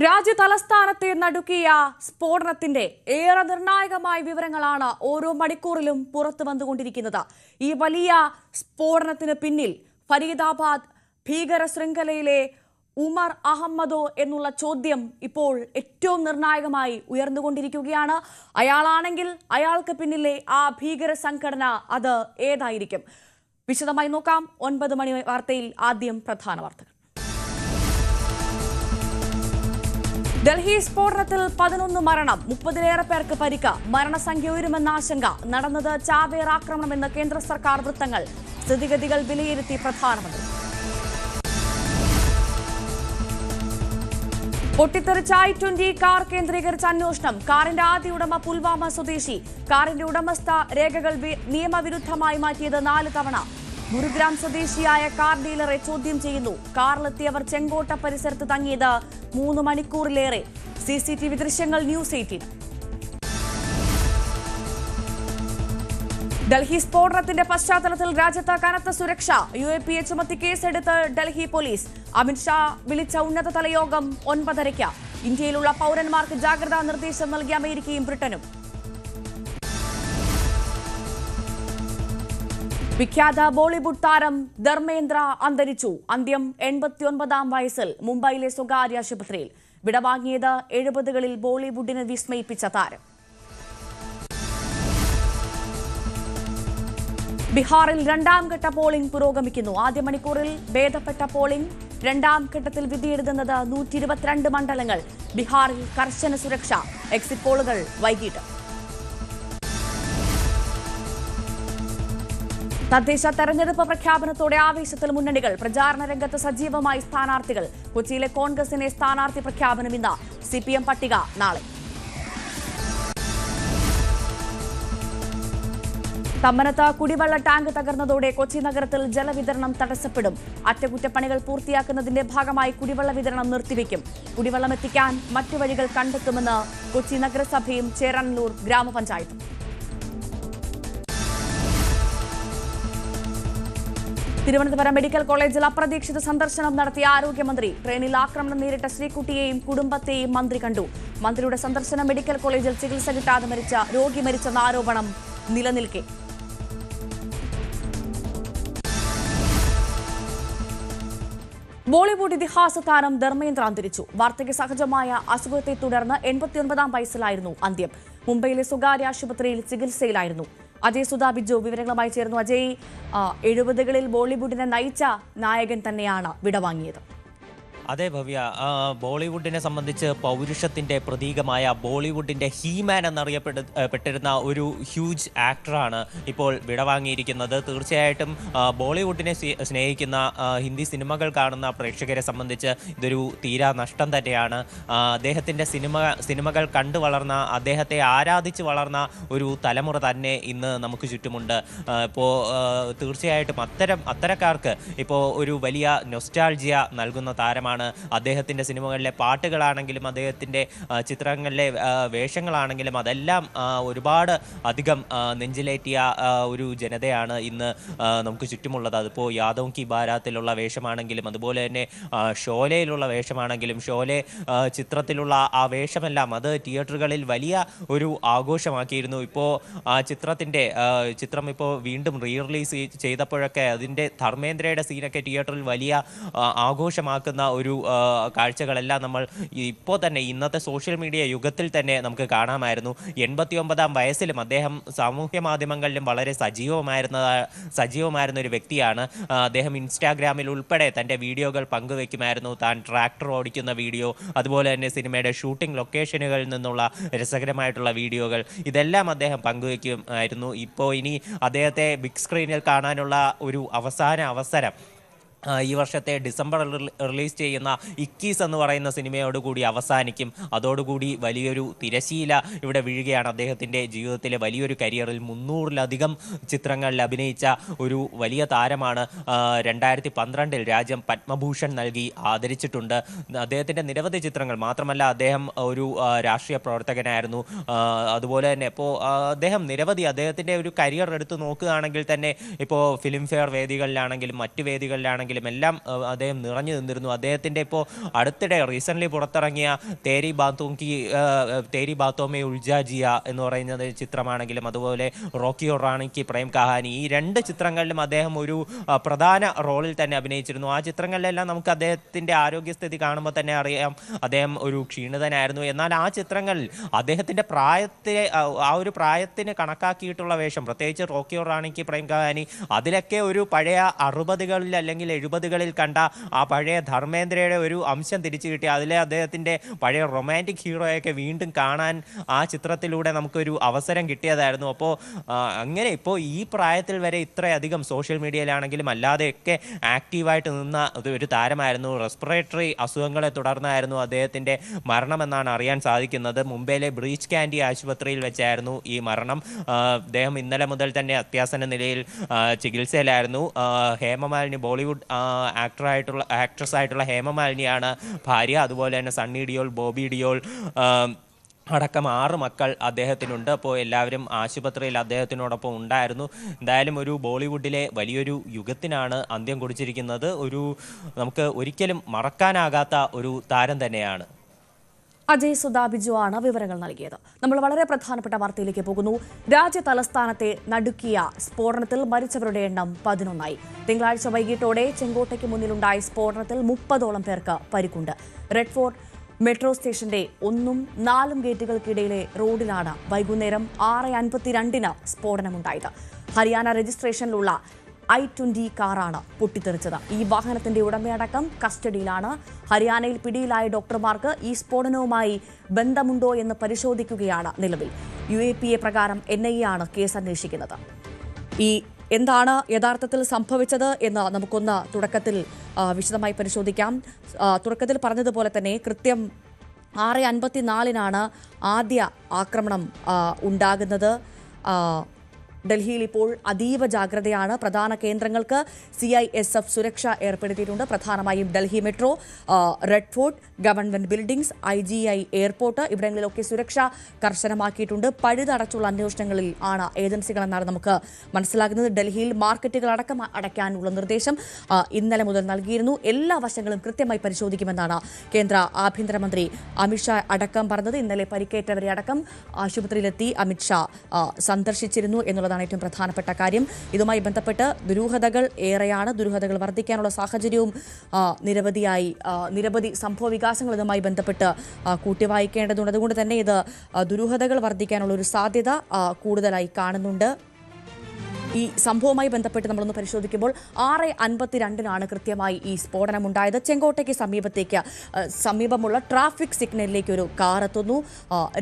രാജ്യ തലസ്ഥാനത്തെ നടുക്കിയ സ്ഫോടനത്തിന്റെ ഏറെ നിർണായകമായ വിവരങ്ങളാണ് ഓരോ മണിക്കൂറിലും പുറത്തു വന്നുകൊണ്ടിരിക്കുന്നത്. ഈ വലിയ സ്ഫോടനത്തിന് പിന്നിൽ ഫരീദാബാദ് ഭീകര ശൃംഖലയിലെ ഉമർ അഹമ്മദോ എന്നുള്ള ചോദ്യം ഇപ്പോൾ ഏറ്റവും നിർണായകമായി ഉയർന്നുകൊണ്ടിരിക്കുകയാണ്. അയാളാണെങ്കിൽ അയാൾക്ക് പിന്നിലെ ആ ഭീകര സംഘടന അത് ഏതായിരിക്കും? വിശദമായി നോക്കാം. 9 മണി വാർത്തയിൽ ആദ്യം പ്രധാന വാർത്തകൾ. ഡൽഹി സ്ഫോടനത്തിൽ 11 മരണം, 30-ലേറെ പേർക്ക് പരിക്ക്, മരണസംഖ്യ ഉയരുമെന്ന ആശങ്ക. നടന്നത് ചാവേർ ആക്രമണമെന്ന് കേന്ദ്ര സർക്കാർ വൃത്തങ്ങൾ. സ്ഥിതിഗതികൾ വിലയിരുത്തി പ്രധാനമന്ത്രി. പൊട്ടിത്തെറിച്ച i20 കാർ കേന്ദ്രീകരിച്ച അന്വേഷണം. കാറിന്റെ ആദ്യ ഉടമ പുൽവാമ സ്വദേശി. കാറിന്റെ ഉടമസ്ഥ രേഖകൾ നിയമവിരുദ്ധമായി മാറ്റിയത് 4 തവണ. ഗുരുഗ്രാം സ്വദേശിയായ കാർ ഡീലറെ ചോദ്യം ചെയ്യുന്നു. കാറിലെത്തിയവർ ചെങ്കോട്ട പരിസരത്ത് തങ്ങിയത് 3 മണിക്കൂറിലേറെ. CCTV ദൃശ്യങ്ങൾ ന്യൂസ് 18. ഡൽഹി സ്ഫോടനത്തിന്റെ പശ്ചാത്തലത്തിൽ രാജ്യത്ത് കനത്ത സുരക്ഷ. UAPA ചുമത്തി കേസെടുത്ത് ഡൽഹി പോലീസ്. അമിത്ഷാ വിളിച്ച ഉന്നതതല യോഗം 9:30. ഇന്ത്യയിലുള്ള പൗരന്മാർക്ക് ജാഗ്രതാ നിർദ്ദേശം നൽകിയ അമേരിക്കയും ബ്രിട്ടനും. വിഖ്യാത ബോളിവുഡ് താരം ധർമ്മേന്ദ്ര അന്തരിച്ചു. അന്ത്യം 89-ാം വയസ്സിൽ മുംബൈയിലെ സ്വകാര്യ ആശുപത്രിയിൽ. വിടവാങ്ങിയത് 70-കളിൽ ബോളിവുഡിനെ വിസ്മയിപ്പിച്ച താരം. ബീഹാറിൽ 2ാം ഘട്ട പോളിംഗ് പുരോഗമിക്കുന്നു. ആദ്യ മണിക്കൂറിൽ ഭേദപ്പെട്ട പോളിംഗ്. 2ാം ഘട്ടത്തിൽ വിധിയെഴുതുന്നത് 122 മണ്ഡലങ്ങൾ. ബീഹാറിൽ കർശന സുരക്ഷ. എക്സിറ്റ് പോളുകൾ വൈകിട്ട്. തദ്ദേശ തെരഞ്ഞെടുപ്പ് പ്രഖ്യാപനത്തോടെ ആവേശത്തിൽ മുന്നണികൾ. പ്രചാരണ രംഗത്ത് സജീവമായി സ്ഥാനാർത്ഥികൾ. കൊച്ചിയിലെ കോൺഗ്രസിനെ സ്ഥാനാർത്ഥി പ്രഖ്യാപനം ഇന്ന്. CPM പട്ടിക നാളെ. തമ്മനത്ത് കുടിവെള്ള ടാങ്ക് തകർന്നതോടെ കൊച്ചി നഗരത്തിൽ ജലവിതരണം തടസ്സപ്പെടും. അറ്റകുറ്റപ്പണികൾ പൂർത്തിയാക്കുന്നതിന്റെ ഭാഗമായി കുടിവെള്ള വിതരണം നിർത്തിവെക്കും. കുടിവെള്ളം എത്തിക്കാൻ മറ്റു വഴികൾ കണ്ടെത്തുമെന്ന് കൊച്ചി നഗരസഭയും ചേരാനല്ലൂർ ഗ്രാമപഞ്ചായത്തും. തിരുവനന്തപുരം മെഡിക്കൽ കോളേജിൽ അപ്രതീക്ഷിത സന്ദർശനം നടത്തിയ ആരോഗ്യമന്ത്രി. ട്രെയിനിൽ ആക്രമണം നേരിട്ട ശ്രീകുട്ടിയെയും കുടുംബത്തെയും മന്ത്രി കണ്ടു. മന്ത്രിയുടെ സന്ദർശനം മെഡിക്കൽ കോളേജിൽ ചികിത്സ കിട്ടാതെ രോഗി മരിച്ചെന്ന ആരോപണം നിലനിൽക്കെ. ബോളിവുഡ് ഇതിഹാസ താരം ധർമ്മേന്ദ്ര അന്തരിച്ചു. വാർദ്ധക്യ സഹജമായ അസുഖത്തെ തുടർന്ന് 89-ാം വയസ്സിലായിരുന്നു അന്ത്യം. മുംബൈയിലെ സ്വകാര്യ ആശുപത്രിയിൽ ചികിത്സയിലായിരുന്നു. അജയ് സുധാ ബിജു വിവരങ്ങളുമായി ചേർന്നു. അജയ്, 70-കളിൽ ബോളിവുഡിനെ നയിച്ച നായകൻ തന്നെയാണ് വിടവാങ്ങിയത്. അതെ ഭവ്യ, ബോളിവുഡിനെ സംബന്ധിച്ച് പൗരുഷത്തിൻ്റെ പ്രതീകമായ ബോളിവുഡിൻ്റെ ഹീമാൻ എന്നറിയപ്പെട്ടിരുന്ന ഒരു ഹ്യൂജ് ആക്ടറാണ് ഇപ്പോൾ വിടവാങ്ങിയിരിക്കുന്നത്. തീർച്ചയായിട്ടും ബോളിവുഡിനെ സ്നേഹിക്കുന്ന ഹിന്ദി സിനിമകൾ കാണുന്ന പ്രേക്ഷകരെ സംബന്ധിച്ച് ഇതൊരു തീരാ നഷ്ടം തന്നെയാണ്. അദ്ദേഹത്തിൻ്റെ സിനിമകൾ കണ്ടു വളർന്ന, അദ്ദേഹത്തെ ആരാധിച്ച് വളർന്ന ഒരു തലമുറ തന്നെ ഇന്ന് നമുക്ക് ചുറ്റുമുണ്ട്. ഇപ്പോൾ തീർച്ചയായിട്ടും അത്തരക്കാർക്ക് ഇപ്പോൾ ഒരു വലിയ നൊസ്റ്റാൾജിയ നൽകുന്ന താരമാണ്. അദ്ദേഹത്തിൻ്റെ സിനിമകളിലെ പാട്ടുകളാണെങ്കിലും അദ്ദേഹത്തിൻ്റെ ചിത്രങ്ങളിലെ വേഷങ്ങളാണെങ്കിലും അതെല്ലാം ഒരുപാട് അധികം നെഞ്ചിലേറ്റിയ ഒരു ജനതയാണ് ഇന്ന് നമുക്ക് ചുറ്റുമുള്ളത്. അതിപ്പോൾ യാദവ് കി ബാരാത്തിലുള്ള വേഷമാണെങ്കിലും അതുപോലെ തന്നെ ഷോലയിലുള്ള വേഷമാണെങ്കിലും ഷോലെ ചിത്രത്തിലുള്ള ആ വേഷമെല്ലാം അത് തിയേറ്ററുകളിൽ വലിയ ഒരു ആഘോഷമാക്കിയിരുന്നു. ഇപ്പോൾ ആ ചിത്രം ഇപ്പോൾ വീണ്ടും റിലീസ് ചെയ്തപ്പോഴൊക്കെ അതിൻ്റെ ധർമ്മേന്ദ്രയുടെ സീനൊക്കെ തിയേറ്ററിൽ വലിയ ആഘോഷമാക്കുന്ന ഒരു കാഴ്ചകളെല്ലാം നമ്മൾ ഇപ്പോൾ തന്നെ ഇന്നത്തെ സോഷ്യൽ മീഡിയ യുഗത്തിൽ തന്നെ നമുക്ക് കാണാമായിരുന്നു. 89-ാം വയസ്സിലും അദ്ദേഹം സാമൂഹ്യ മാധ്യമങ്ങളിലും വളരെ സജീവമായിരുന്ന ഒരു വ്യക്തിയാണ്. അദ്ദേഹം ഇൻസ്റ്റാഗ്രാമിൽ ഉൾപ്പെടെ തൻ്റെ വീഡിയോകൾ പങ്കുവെക്കുമായിരുന്നു. താൻ ട്രാക്ടർ ഓടിക്കുന്ന വീഡിയോ, അതുപോലെ തന്നെ സിനിമയുടെ ഷൂട്ടിംഗ് ലൊക്കേഷനുകളിൽ നിന്നുള്ള രസകരമായിട്ടുള്ള വീഡിയോകൾ, ഇതെല്ലാം അദ്ദേഹം പങ്കുവെക്കുമായിരുന്നു. ഇപ്പോൾ ഇനി അദ്ദേഹത്തെ ബിഗ് സ്ക്രീനിൽ കാണാനുള്ള ഒരു അവസരം ഈ വർഷത്തെ ഡിസംബറിൽ റിലീസ് ചെയ്യുന്ന 21 എന്ന് പറയുന്ന സിനിമയോടുകൂടി അവസാനിക്കും. അതോടുകൂടി വലിയൊരു തിരശീല ഇവിടെ വീഴുകയാണ്. അദ്ദേഹത്തിൻ്റെ ജീവിതത്തിലെ വലിയൊരു കരിയറിൽ 300-ലധികം ചിത്രങ്ങളിൽ അഭിനയിച്ച ഒരു വലിയ താരമാണ്. 2012-ൽ രാജ്യം പത്മഭൂഷൺ നൽകി ആദരിച്ചിട്ടുണ്ട്. അദ്ദേഹത്തിൻ്റെ നിരവധി ചിത്രങ്ങൾ മാത്രമല്ല, അദ്ദേഹം ഒരു രാഷ്ട്രീയ പ്രവർത്തകനായിരുന്നു. അതുപോലെ തന്നെ ഇപ്പോൾ അദ്ദേഹത്തിൻ്റെ ഒരു കരിയർ എടുത്ത് നോക്കുകയാണെങ്കിൽ തന്നെ ഇപ്പോൾ ഫിലിം ഫെയർ വേദികളിലാണെങ്കിലും മറ്റ് വേദികളിലാണെങ്കിലും ആണെങ്കിലും എല്ലാം അദ്ദേഹം നിറഞ്ഞു നിന്നിരുന്നു. അദ്ദേഹത്തിൻ്റെ ഇപ്പോൾ അടുത്തിടെ റീസെൻ്റ്ലി പുറത്തിറങ്ങിയ തേരി ബാത്തോമേ ഉൾജാ ജിയ എന്ന് പറയുന്നത് ചിത്രമാണെങ്കിലും അതുപോലെ റോക്കിയോ റാണിക്ക് പ്രേം കഹാനി, ഈ 2 ചിത്രങ്ങളിലും അദ്ദേഹം ഒരു പ്രധാന റോളിൽ തന്നെ അഭിനയിച്ചിരുന്നു. ആ ചിത്രങ്ങളിലെല്ലാം നമുക്ക് അദ്ദേഹത്തിൻ്റെ ആരോഗ്യസ്ഥിതി കാണുമ്പോൾ തന്നെ അറിയാം അദ്ദേഹം ഒരു ക്ഷീണിതനായിരുന്നു. എന്നാൽ ആ ചിത്രങ്ങളിൽ അദ്ദേഹത്തിൻ്റെ ആ ഒരു പ്രായത്തിന് കണക്കാക്കിയിട്ടുള്ള വേഷം, പ്രത്യേകിച്ച് റോക്കിയോ റാണിക്ക് പ്രേം കഹാനി, അതിലൊക്കെ ഒരു പഴയ 60കളിൽ അല്ലെങ്കിൽ 70കളിൽ കണ്ട ആ പഴയ ധർമ്മേന്ദ്രയുടെ ഒരു അംശം തിരിച്ചു കിട്ടി. അതിലെ അദ്ദേഹത്തിൻ്റെ പഴയ റൊമാൻറ്റിക് ഹീറോയൊക്കെ വീണ്ടും കാണാൻ ആ ചിത്രത്തിലൂടെ നമുക്കൊരു അവസരം കിട്ടിയതായിരുന്നു. അപ്പോൾ അങ്ങനെ ഇപ്പോൾ ഈ പ്രായത്തിൽ വരെ ഇത്രയധികം സോഷ്യൽ മീഡിയയിലാണെങ്കിലും അല്ലാതെയൊക്കെ ആക്റ്റീവായിട്ട് നിന്ന ഒരു താരമായിരുന്നു. റെസ്പിറേറ്ററി അസുഖങ്ങളെ തുടർന്നായിരുന്നു അദ്ദേഹത്തിൻ്റെ മരണമെന്നാണ് അറിയാൻ സാധിക്കുന്നത്. മുംബൈയിലെ ബ്രീച്ച് കാൻഡി ആശുപത്രിയിൽ വെച്ചായിരുന്നു ഈ മരണം. അദ്ദേഹം ഇന്നലെ മുതൽ തന്നെ അത്യാസന്ന നിലയിൽ ചികിത്സയിലായിരുന്നു. ഹേമമാലിനി, ബോളിവുഡ് ആക്ട്രസ് ആയിട്ടുള്ള ഹേമമാലിനിയാണ് ഭാര്യ. അതുപോലെ തന്നെ സണ്ണി ഡിയോൾ, ബോബി ഡിയോൾ അടക്കം 6 മക്കൾ അദ്ദേഹത്തിനുണ്ട്. അപ്പോൾ എല്ലാവരും ആശുപത്രിയിൽ അദ്ദേഹത്തിനോടൊപ്പം ഉണ്ടായിരുന്നു. എന്തായാലും ഒരു ബോളിവുഡിലെ വലിയൊരു യുഗത്തിനാണ് അന്ത്യം കുറിച്ചിരിക്കുന്നത്. നമുക്ക് ഒരിക്കലും മറക്കാനാകാത്ത ഒരു താരം തന്നെയാണ്. അജയ് സുധാ ബിജു ആണ് വിവരങ്ങൾ നൽകിയത്. നമ്മൾ വളരെ പ്രധാനപ്പെട്ട വാർത്തയിലേക്ക് പോകുന്നു. രാജ്യ തലസ്ഥാനത്തെ നടുക്കിയ സ്ഫോടനത്തിൽ മരിച്ചവരുടെ എണ്ണം 11ആയി. തിങ്കളാഴ്ച വൈകിട്ടോടെ ചെങ്കോട്ടയ്ക്ക് മുന്നിലുണ്ടായ സ്ഫോടനത്തിൽ 30ഓളം പേർക്ക് പരിക്കുണ്ട്. റെഡ് ഫോർട്ട് മെട്രോ സ്റ്റേഷന്റെ 1ഉം 4ഉം ഗേറ്റുകൾക്കിടയിലെ റോഡിലാണ് വൈകുന്നേരം 6:52 സ്ഫോടനമുണ്ടായത്. ഹരിയാന രജിസ്ട്രേഷനിലുള്ള i20 കാറാണ് പൊട്ടിത്തെറിച്ചത്. ഈ വാഹനത്തിന്റെ ഉടമയടക്കം കസ്റ്റഡിയിലാണ്. ഹരിയാനയിൽ പിടിയിലായ ഡോക്ടർമാർക്ക് ഈ സ്ഫോടനവുമായി ബന്ധമുണ്ടോ എന്ന് പരിശോധിക്കുകയാണ് നിലവിൽ. UAPA പ്രകാരം NIA ആണ് കേസ് അന്വേഷിക്കുന്നത്. എന്താണ് യഥാർത്ഥത്തിൽ സംഭവിച്ചത് എന്ന് നമുക്കൊന്ന് തുടക്കത്തിൽ വിശദമായി പരിശോധിക്കാം. തുടക്കത്തിൽ പറഞ്ഞതുപോലെ തന്നെ കൃത്യം 6:54 ആദ്യ ആക്രമണം ഉണ്ടാകുന്നത്. ഡൽഹിയിൽ ഇപ്പോൾ അതീവ ജാഗ്രതയാണ്. പ്രധാന കേന്ദ്രങ്ങൾക്ക് CISF സുരക്ഷ ഏർപ്പെടുത്തിയിട്ടുണ്ട്. പ്രധാനമായും Delhi metro, Red Fort, government buildings, IGI airport, ഇവിടങ്ങളിലൊക്കെ സുരക്ഷ കർശനമാക്കിയിട്ടുണ്ട്. പഴുതടച്ചുള്ള അന്വേഷണങ്ങളിൽ ആണ് ഏജൻസികളെന്നാണ് നമുക്ക് മനസ്സിലാകുന്നത്. ഡൽഹിയിൽ മാർക്കറ്റുകൾ അടയ്ക്കാനുള്ള നിർദ്ദേശം ഇന്നലെ മുതൽ നൽകിയിരുന്നു. എല്ലാ വശങ്ങളും കൃത്യമായി പരിശോധിക്കുമെന്നാണ് കേന്ദ്ര ആഭ്യന്തരമന്ത്രി അമിത്ഷാ അടക്കം പറഞ്ഞത്. ഇന്നലെ പരിക്കേറ്റവരെ അടക്കം ആശുപത്രിയിലെത്തി അമിത്ഷാ സന്ദർശിച്ചിരുന്നു എന്നുള്ളത് ഏറ്റവും പ്രധാനപ്പെട്ട കാര്യം. ഇതുമായി ബന്ധപ്പെട്ട് ദുരൂഹതകൾ ഏറെയാണ്. ദുരൂഹതകൾ വർദ്ധിക്കാനുള്ള സാഹചര്യവും നിരവധി സംഭവ വികാസങ്ങൾ ഇതുമായി ബന്ധപ്പെട്ട് കൂട്ടിവായിക്കേണ്ടതുണ്ട്. അതുകൊണ്ട് തന്നെ ഇത് ദുരൂഹതകൾ വർദ്ധിക്കാനുള്ള ഒരു സാധ്യത കൂടുതലായി കാണുന്നുണ്ട്. ഈ സംഭവവുമായി ബന്ധപ്പെട്ട് നമ്മളൊന്ന് പരിശോധിക്കുമ്പോൾ 6:52 കൃത്യമായി ഈ സ്ഫോടനമുണ്ടായത്. ചെങ്കോട്ടയ്ക്ക് സമീപമുള്ള ട്രാഫിക് സിഗ്നലിലേക്ക് ഒരു കാർ എത്തുന്നു.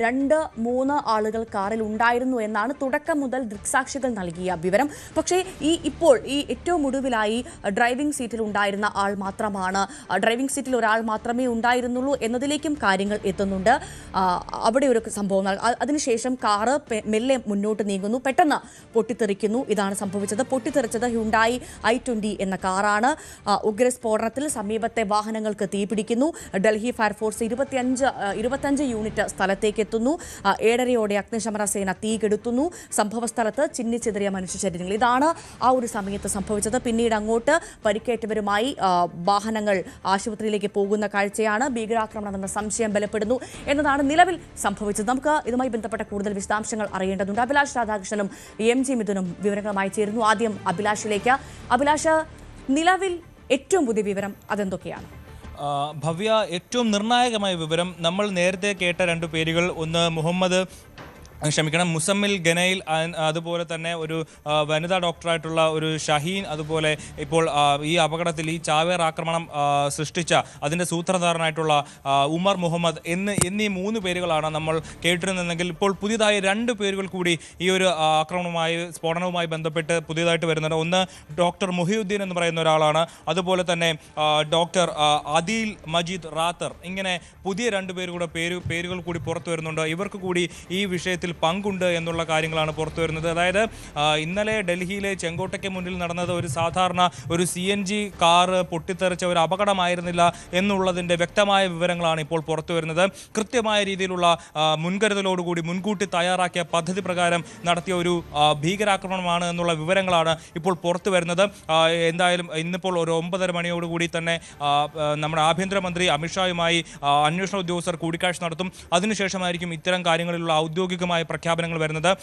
2-3 ആളുകൾ കാറിൽ ഉണ്ടായിരുന്നു എന്നാണ് തുടക്കം മുതൽ ദൃക്സാക്ഷികൾ നൽകിയ വിവരം. പക്ഷേ ഇപ്പോൾ ഏറ്റവും ഒടുവിലായി ഡ്രൈവിംഗ് സീറ്റിൽ ഉണ്ടായിരുന്ന ആൾ മാത്രമാണ്, ഡ്രൈവിംഗ് സീറ്റിൽ ഒരാൾ മാത്രമേ ഉണ്ടായിരുന്നുള്ളൂ എന്നതിലേക്കും കാര്യങ്ങൾ എത്തുന്നുണ്ട്. അവിടെ ഒരു സംഭവം. അതിനുശേഷം കാറ് മെല്ലെ മുന്നോട്ട് നീങ്ങുന്നു, പെട്ടെന്ന് പൊട്ടിത്തെറിക്കുന്നു. ഇതാണ് സംഭവിച്ചത്. പൊട്ടിത്തെറിച്ചത് ഹ്യുണ്ടായി i20 എന്ന കാറാണ്. ഉഗ്രസ്ഫോടനത്തിൽ സമീപത്തെ വാഹനങ്ങൾക്ക് തീപിടിക്കുന്നു. ഡൽഹി ഫയർഫോഴ്സ് 25 യൂണിറ്റ് സ്ഥലത്തേക്ക് എത്തുന്നു. 7:30 അഗ്നിശമന സേന തീ കെടുത്തുന്നു. സംഭവസ്ഥലത്ത് ചിന്നിച്ചിതറിയ മനുഷ്യശരീരങ്ങൾ. ഇതാണ് ആ ഒരു സമയത്ത് സംഭവിച്ചത്. പിന്നീട് അങ്ങോട്ട് പരിക്കേറ്റവരുമായി വാഹനങ്ങൾ ആശുപത്രിയിലേക്ക് പോകുന്ന കാഴ്ചയാണ്. ഭീകരാക്രമണം എന്ന സംശയം ബലപ്പെടുന്നു എന്നതാണ് നിലവിൽ സംഭവിച്ചത്. നമുക്ക് ഇതുമായി ബന്ധപ്പെട്ട കൂടുതൽ വിശദാംശങ്ങൾ അറിയേണ്ടതുണ്ട്. അഭിലാഷ് രാധാകൃഷ്ണനും MG മിഥുനും വിവരങ്ങളുമായി ചേരുന്നു. ആദ്യം അഭിലാഷിലേക്ക്. അഭിലാഷ്, നിലവിൽ ഏറ്റവും പുതിയ വിവരം അതെന്തൊക്കെയാണ്? ഭവ്യ, ഏറ്റവും നിർണായകമായ വിവരം നമ്മൾ നേരത്തെ കേട്ട 2 പേരുകൾ, ഒന്ന് മുസമ്മിൽ ഗനയിൽ, അതുപോലെ തന്നെ ഒരു വനിതാ ഡോക്ടറായിട്ടുള്ള ഒരു ഷഹീൻ, അതുപോലെ ഇപ്പോൾ ഈ അപകടത്തിൽ ഈ ചാവേർ ആക്രമണം സൃഷ്ടിച്ച അതിൻ്റെ സൂത്രധാരനായിട്ടുള്ള ഉമർ മുഹമ്മദ് എന്നീ 3 പേരുകളാണ് നമ്മൾ കേട്ടിരുന്നെങ്കിൽ ഇപ്പോൾ പുതിയതായി 2 പേരുകൾ കൂടി ഈ ഒരു സ്ഫോടനവുമായി ബന്ധപ്പെട്ട് പുതിയതായിട്ട് വരുന്നുണ്ട്. ഒന്ന് ഡോക്ടർ മുഹിയുദ്ദീൻ എന്ന് പറയുന്ന ഒരാളാണ്. അതുപോലെ തന്നെ ഡോക്ടർ അദീൽ മജീദ് റാത്തർ. ഇങ്ങനെ പുതിയ 2 പേരുകൾ കൂടി പുറത്തു വരുന്നുണ്ട്. ഇവർക്ക് കൂടി ഈ വിഷയത്തിൽ ഇതിൽ പങ്കുണ്ട് എന്നുള്ള കാര്യങ്ങളാണ് പുറത്തു വരുന്നത്. അതായത് ഇന്നലെ ഡൽഹിയിലെ ചെങ്കോട്ടയ്ക്ക് മുന്നിൽ നടന്നത് ഒരു സാധാരണ ഒരു CNG കാറ് പൊട്ടിത്തെറിച്ച ഒരു അപകടമായിരുന്നില്ല എന്നുള്ളതിൻ്റെ വ്യക്തമായ വിവരങ്ങളാണ് ഇപ്പോൾ പുറത്തു വരുന്നത്. കൃത്യമായ രീതിയിലുള്ള മുൻകരുതലോടുകൂടി മുൻകൂട്ടി തയ്യാറാക്കിയ പദ്ധതി പ്രകാരം നടത്തിയ ഒരു ഭീകരാക്രമണമാണ് എന്നുള്ള വിവരങ്ങളാണ് ഇപ്പോൾ പുറത്തു വരുന്നത്. എന്തായാലും ഇന്നിപ്പോൾ ഒരു 9:30 മണിയോടുകൂടി തന്നെ നമ്മുടെ ആഭ്യന്തരമന്ത്രി അമിത്ഷായുമായി അന്വേഷണ ഉദ്യോഗസ്ഥർ കൂടിക്കാഴ്ച നടത്തും. അതിനുശേഷമായിരിക്കും ഇത്തരം കാര്യങ്ങളിലുള്ള ഔദ്യോഗികമായ പ്രഖ്യാപനങ്ങൾ വരുന്നത്.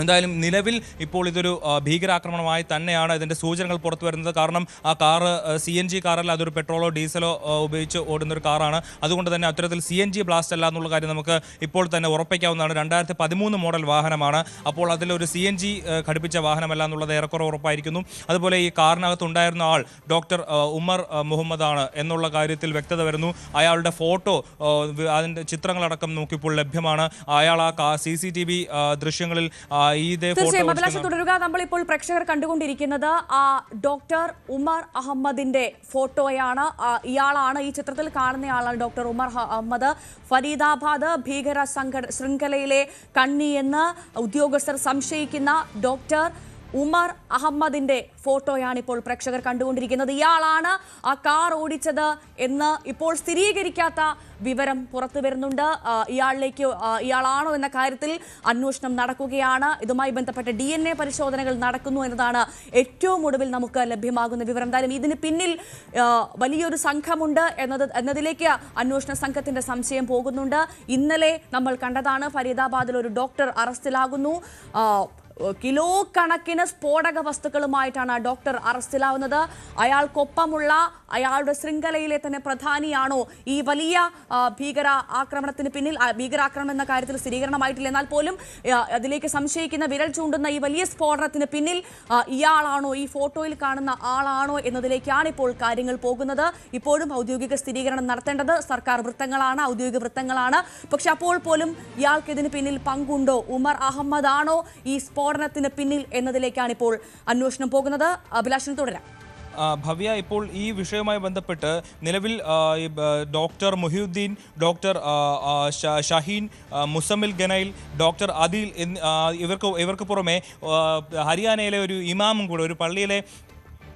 എന്തായാലും നിലവിൽ ഇപ്പോൾ ഇതൊരു ഭീകരാക്രമണമായി തന്നെയാണ് ഇതിൻ്റെ സൂചനകൾ പുറത്തു വരുന്നത്. കാരണം ആ കാറ് CNG കാറല്ല, അതൊരു പെട്രോളോ ഡീസലോ ഉപയോഗിച്ച് ഓടുന്നൊരു കാറാണ്. അതുകൊണ്ട് തന്നെ അത്തരത്തിൽ CNG ബ്ലാസ്റ്റ് അല്ല എന്നുള്ള കാര്യം നമുക്ക് ഇപ്പോൾ തന്നെ ഉറപ്പിക്കാവുന്നതാണ്. 2013 മോഡൽ വാഹനമാണ്. അപ്പോൾ അതിലൊരു CNG ഘടിപ്പിച്ച വാഹനമല്ല എന്നുള്ളത് ഏറെക്കുറെ ഉറപ്പായിരിക്കുന്നു. അതുപോലെ ഈ കാറിനകത്തുണ്ടായിരുന്ന ആൾ ഡോക്ടർ ഉമർ മുഹമ്മദാണ് എന്നുള്ള കാര്യത്തിൽ വ്യക്തത വരുന്നു. അയാളുടെ ഫോട്ടോ, അതിൻ്റെ ചിത്രങ്ങളടക്കം നമുക്കിപ്പോൾ ലഭ്യമാണ്. അയാൾ ആ CCTV ദൃശ്യങ്ങളിൽ തീർച്ചയായും അഭിലാഷം തുടരുക. നമ്മളിപ്പോൾ പ്രേക്ഷകർ കണ്ടുകൊണ്ടിരിക്കുന്നത് ആ ഡോക്ടർ ഉമർ അഹമ്മദിന്റെ ഫോട്ടോയാണ്. ഇയാളാണ്, ഈ ചിത്രത്തിൽ കാണുന്നയാളാണ് ഡോക്ടർ ഉമർ അഹമ്മദ്. ഫരീദാബാദ് ഭീകര ശൃംഖലയിലെ കണ്ണി എന്ന് ഉദ്യോഗസ്ഥർ സംശയിക്കുന്ന ഡോക്ടർ ഉമർ അഹമ്മദിന്റെ ഫോട്ടോയാണ് ഇപ്പോൾ പ്രേക്ഷകർ കണ്ടുകൊണ്ടിരിക്കുന്നത്. ഇയാളാണ് ആ കാർ ഓടിച്ചത് എന്ന് ഇപ്പോൾ സ്ഥിരീകരിക്കാത്ത വിവരം പുറത്തു വരുന്നുണ്ട്. ഇയാളാണോ എന്ന കാര്യത്തിൽ അന്വേഷണം നടക്കുകയാണ്. ഇതുമായി ബന്ധപ്പെട്ട DNA പരിശോധനകൾ നടക്കുന്നു എന്നതാണ് ഏറ്റവും ഒടുവിൽ നമുക്ക് ലഭ്യമാകുന്ന വിവരം. എന്തായാലും ഇതിന് പിന്നിൽ വലിയൊരു സംഘമുണ്ട് എന്നതിലേക്ക് അന്വേഷണ സംഘത്തിന്റെ സംശയം പോകുന്നുണ്ട്. ഇന്നലെ നമ്മൾ കണ്ടതാണ്, ഫരീദാബാദിൽ ഒരു ഡോക്ടർ അറസ്റ്റിലാകുന്നു. കിലോ കണക്കിന് സ്ഫോടക വസ്തുക്കളുമായിട്ടാണ് ആ ഡോക്ടർ അറസ്റ്റിലാവുന്നത്. അയാൾക്കൊപ്പമുള്ള അയാളുടെ ശൃംഖലയിലെ തന്നെ പ്രധാനിയാണോ ഈ വലിയ ഭീകരാക്രമണത്തിന് പിന്നിൽ? ഭീകരാക്രമണം എന്ന കാര്യത്തിൽ സ്ഥിരീകരണമായിട്ടില്ല, എന്നാൽ പോലും അതിലേക്ക് സംശയിക്കുന്ന, വിരൽ ചൂണ്ടുന്ന ഈ വലിയ സ്ഫോടനത്തിന് പിന്നിൽ ഇയാളാണോ, ഈ ഫോട്ടോയിൽ കാണുന്ന ആളാണോ എന്നതിലേക്കാണ് ഇപ്പോൾ കാര്യങ്ങൾ പോകുന്നത്. ഇപ്പോഴും ഔദ്യോഗിക സ്ഥിരീകരണം നടത്തേണ്ടത് സർക്കാർ വൃത്തങ്ങളാണ്, ഔദ്യോഗിക വൃത്തങ്ങളാണ്. പക്ഷെ അപ്പോൾ പോലും ഇയാൾക്ക് ഇതിന് പിന്നിൽ പങ്കുണ്ടോ, ഉമർ അഹമ്മദ് ആണോ ഈ സ്ഫോടനത്തിന് പിന്നിൽ എന്നതിലേക്കാണ് ഇപ്പോൾ അന്വേഷണം പോകുന്നത്. അഭിലാഷൻ തുടരാം. ഭവ്യ, ഇപ്പോൾ ഈ വിഷയവുമായി ബന്ധപ്പെട്ട് നിലവിൽ doctor Muhiyuddin, doctor Shaheen, Muzammil Ganail, doctor Adil ഇവർക്ക് പുറമെ ഹരിയാനയിലെ ഒരു ഇമാമും കൂടെ, ഒരു പള്ളിയിലെ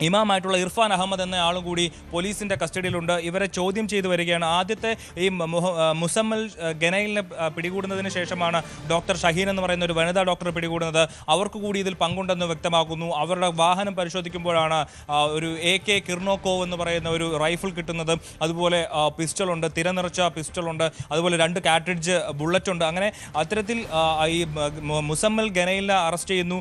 ഇമാമായിട്ടുള്ള ഇർഫാൻ അഹമ്മദ് എന്ന ആളും കൂടി പോലീസിൻ്റെ കസ്റ്റഡിയിലുണ്ട്. ഇവരെ ചോദ്യം ചെയ്തു വരികയാണ്. ആദ്യത്തെ ഈ മുസമ്മൽ ഗനൈലിനെ പിടികൂടുന്നതിന് ശേഷമാണ് ഡോക്ടർ ഷഹീൻ എന്ന് പറയുന്ന ഒരു വനിതാ ഡോക്ടറെ പിടികൂടുന്നത്. അവർക്ക് കൂടി ഇതിൽ പങ്കുണ്ടെന്ന് വ്യക്തമാക്കുന്നു. അവരുടെ വാഹനം പരിശോധിക്കുമ്പോഴാണ് ഒരു AK കിർണോക്കോ എന്ന് പറയുന്ന ഒരു റൈഫിൾ കിട്ടുന്നത്. അതുപോലെ പിസ്റ്റളുണ്ട്, തിരനിറച്ച പിസ്റ്റളുണ്ട്, അതുപോലെ 2 കാട്രിഡ്ജ് ബുള്ളറ്റ് ഉണ്ട്. അങ്ങനെ അത്തരത്തിൽ ഈ മുസമ്മൽ ഗനൈലിനെ അറസ്റ്റ് ചെയ്യുന്നു.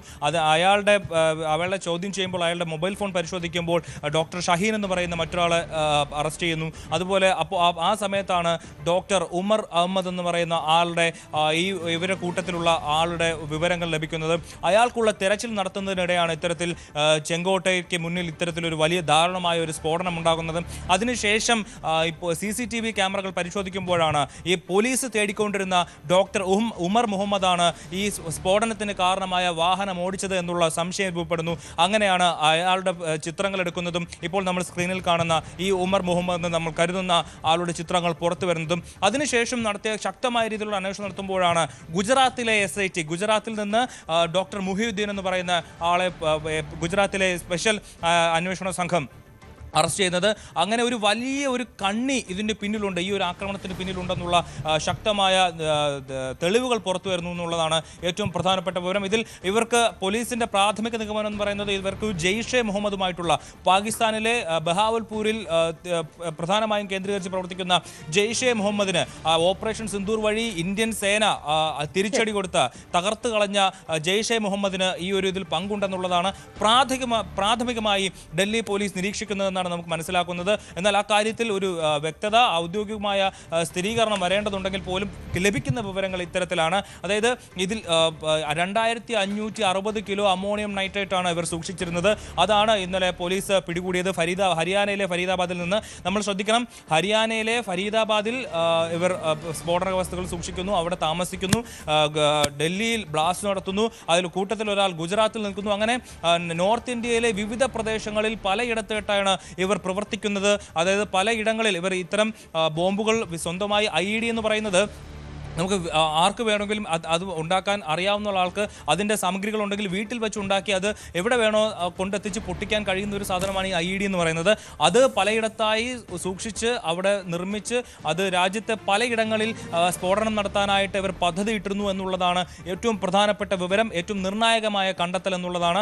അവളെ ചോദ്യം ചെയ്യുമ്പോൾ അയാളുടെ മൊബൈൽ ഫോൺ പരിശോധിക്കുമ്പോൾ ഡോക്ടർ ഷഹീൻ എന്ന് പറയുന്ന മറ്റൊരാളെ അറസ്റ്റ് ചെയ്യുന്നു. അതുപോലെ അപ്പോൾ ആ സമയത്താണ് ഡോക്ടർ ഉമർ അഹമ്മദ് എന്ന് പറയുന്ന ആളുടെ ഇവരുടെ കൂട്ടത്തിലുള്ള ആളുടെ വിവരങ്ങൾ ലഭിക്കുന്നത്. അയാൾക്കുള്ള തെരച്ചിൽ നടത്തുന്നതിനിടെയാണ് ഇത്തരത്തിൽ ചെങ്കോട്ടയ്ക്ക് മുന്നിൽ ഇത്തരത്തിലൊരു വലിയ ദാരുണമായ ഒരു സ്ഫോടനം ഉണ്ടാകുന്നത്. അതിനുശേഷം ഇപ്പോൾ CCTV ക്യാമറകൾ പരിശോധിക്കുമ്പോഴാണ് ഈ പോലീസ് തേടിക്കൊണ്ടിരുന്ന ഡോക്ടർ ഉമർ മുഹമ്മദാണ് ഈ സ്ഫോടനത്തിന് കാരണമായ വാഹനം ഓടിച്ചത് എന്നുള്ള സംശയം രൂപപ്പെടുന്നു. അങ്ങനെയാണ് അയാളുടെ ചിത്രങ്ങൾ എടുക്കുന്നതും ഇപ്പോൾ നമ്മൾ സ്ക്രീനിൽ കാണുന്ന ഈ ഉമർ മുഹമ്മദ് നമ്മൾ കരുതുന്ന ആളുടെ ചിത്രങ്ങൾ പുറത്തു വരുന്നതും. അതിനുശേഷം നടത്തിയ ശക്തമായ രീതിയിലുള്ള അന്വേഷണം നടത്തുമ്പോഴാണ് ഗുജറാത്തിലെ SIT, ഗുജറാത്തിൽ നിന്ന് ഡോക്ടർ മുഹിയുദ്ദീൻ എന്ന് പറയുന്ന ആളെ ഗുജറാത്തിലെ സ്പെഷ്യൽ അന്വേഷണ സംഘം അറസ്റ്റ് ചെയ്യുന്നത്. അങ്ങനെ ഒരു വലിയ ഒരു കണ്ണി ഇതിൻ്റെ പിന്നിലുണ്ട്, ഈ ഒരു ആക്രമണത്തിന് പിന്നിലുണ്ടെന്നുള്ള ശക്തമായ തെളിവുകൾ പുറത്തു വരുന്നു എന്നുള്ളതാണ് ഏറ്റവും പ്രധാനപ്പെട്ട വിവരം. ഇതിൽ ഇവർക്ക് പോലീസിൻ്റെ പ്രാഥമിക നിഗമനം എന്ന് പറയുന്നത് ഇവർക്ക് ജെയ്ഷെ മുഹമ്മദുമായിട്ടുള്ള പാകിസ്ഥാനിലെ ബഹാവൽപൂരിൽ പ്രധാനമായും കേന്ദ്രീകരിച്ച് പ്രവർത്തിക്കുന്ന ജെയ്ഷെ മുഹമ്മദിന് ഓപ്പറേഷൻ സിന്ദൂർ വഴി ഇന്ത്യൻ സേന തിരിച്ചടി കൊടുത്ത് തകർത്ത് കളഞ്ഞ ജെയ്ഷെ മുഹമ്മദിന് ഈ ഒരു ഇതിൽ പങ്കുണ്ടെന്നുള്ളതാണ് പ്രാഥമികമായി ഡൽഹി പോലീസ് നിരീക്ഷിക്കുന്നതെന്ന് നമുക്ക് മനസ്സിലാക്കുന്നത്. എന്നാൽ ആ കാര്യത്തിൽ ഒരു വ്യക്തത, ഔദ്യോഗികമായ സ്ഥിരീകരണം വരേണ്ടതുണ്ടെങ്കിൽ പോലും ലഭിക്കുന്ന വിവരങ്ങൾ ഇത്തരത്തിലാണ്. അതായത് ഇതിൽ 2560 കിലോ അമോണിയം നൈട്രേറ്റ് ആണ് ഇവർ സൂക്ഷിച്ചിരുന്നത്. അതാണ് ഇന്നലെ പോലീസ് പിടികൂടിയത് ഹരിയാനയിലെ ഫരീദാബാദിൽ നിന്ന്. നമ്മൾ ശ്രദ്ധിക്കണം, ഹരിയാനയിലെ ഫരീദാബാദിൽ ഇവർ സ്ഫോടക വസ്തുക്കൾ സൂക്ഷിക്കുന്നു, അവിടെ താമസിക്കുന്നു, ഡൽഹിയിൽ ബ്ലാസ്റ്റ് നടത്തുന്നു, അതിൽ കൂട്ടത്തിൽ ഒരാൾ ഗുജറാത്തിൽ നിൽക്കുന്നു. അങ്ങനെ നോർത്ത് ഇന്ത്യയിലെ വിവിധ പ്രദേശങ്ങളിൽ പലയിടത്തായിട്ടാണ് ഇവർ പ്രവർത്തിക്കുന്നത്. അതായത് പലയിടങ്ങളിൽ ഇവർ ഇത്തരം ബോംബുകൾ സ്വന്തമായി IED എന്ന് പറയുന്നത് നമുക്ക് ആർക്ക് വേണമെങ്കിലും അത് ഉണ്ടാക്കാൻ അറിയാവുന്ന ആൾക്ക് അതിൻ്റെ സാമഗ്രികൾ ഉണ്ടെങ്കിൽ വീട്ടിൽ വെച്ച് ഉണ്ടാക്കി അത് എവിടെ വേണോ കൊണ്ടെത്തിച്ച് പൊട്ടിക്കാൻ കഴിയുന്ന ഒരു സാധനമാണ് ഈ IED എന്ന് പറയുന്നത്. അത് പലയിടത്തായി സൂക്ഷിച്ച് അവിടെ നിർമ്മിച്ച് അത് രാജ്യത്തെ പലയിടങ്ങളിൽ സ്ഫോടനം നടത്താനായിട്ട് ഇവർ പദ്ധതി ഇട്ടിരുന്നു എന്നുള്ളതാണ് ഏറ്റവും പ്രധാനപ്പെട്ട വിവരം, ഏറ്റവും നിർണായകമായ കണ്ടെത്തൽ എന്നുള്ളതാണ്.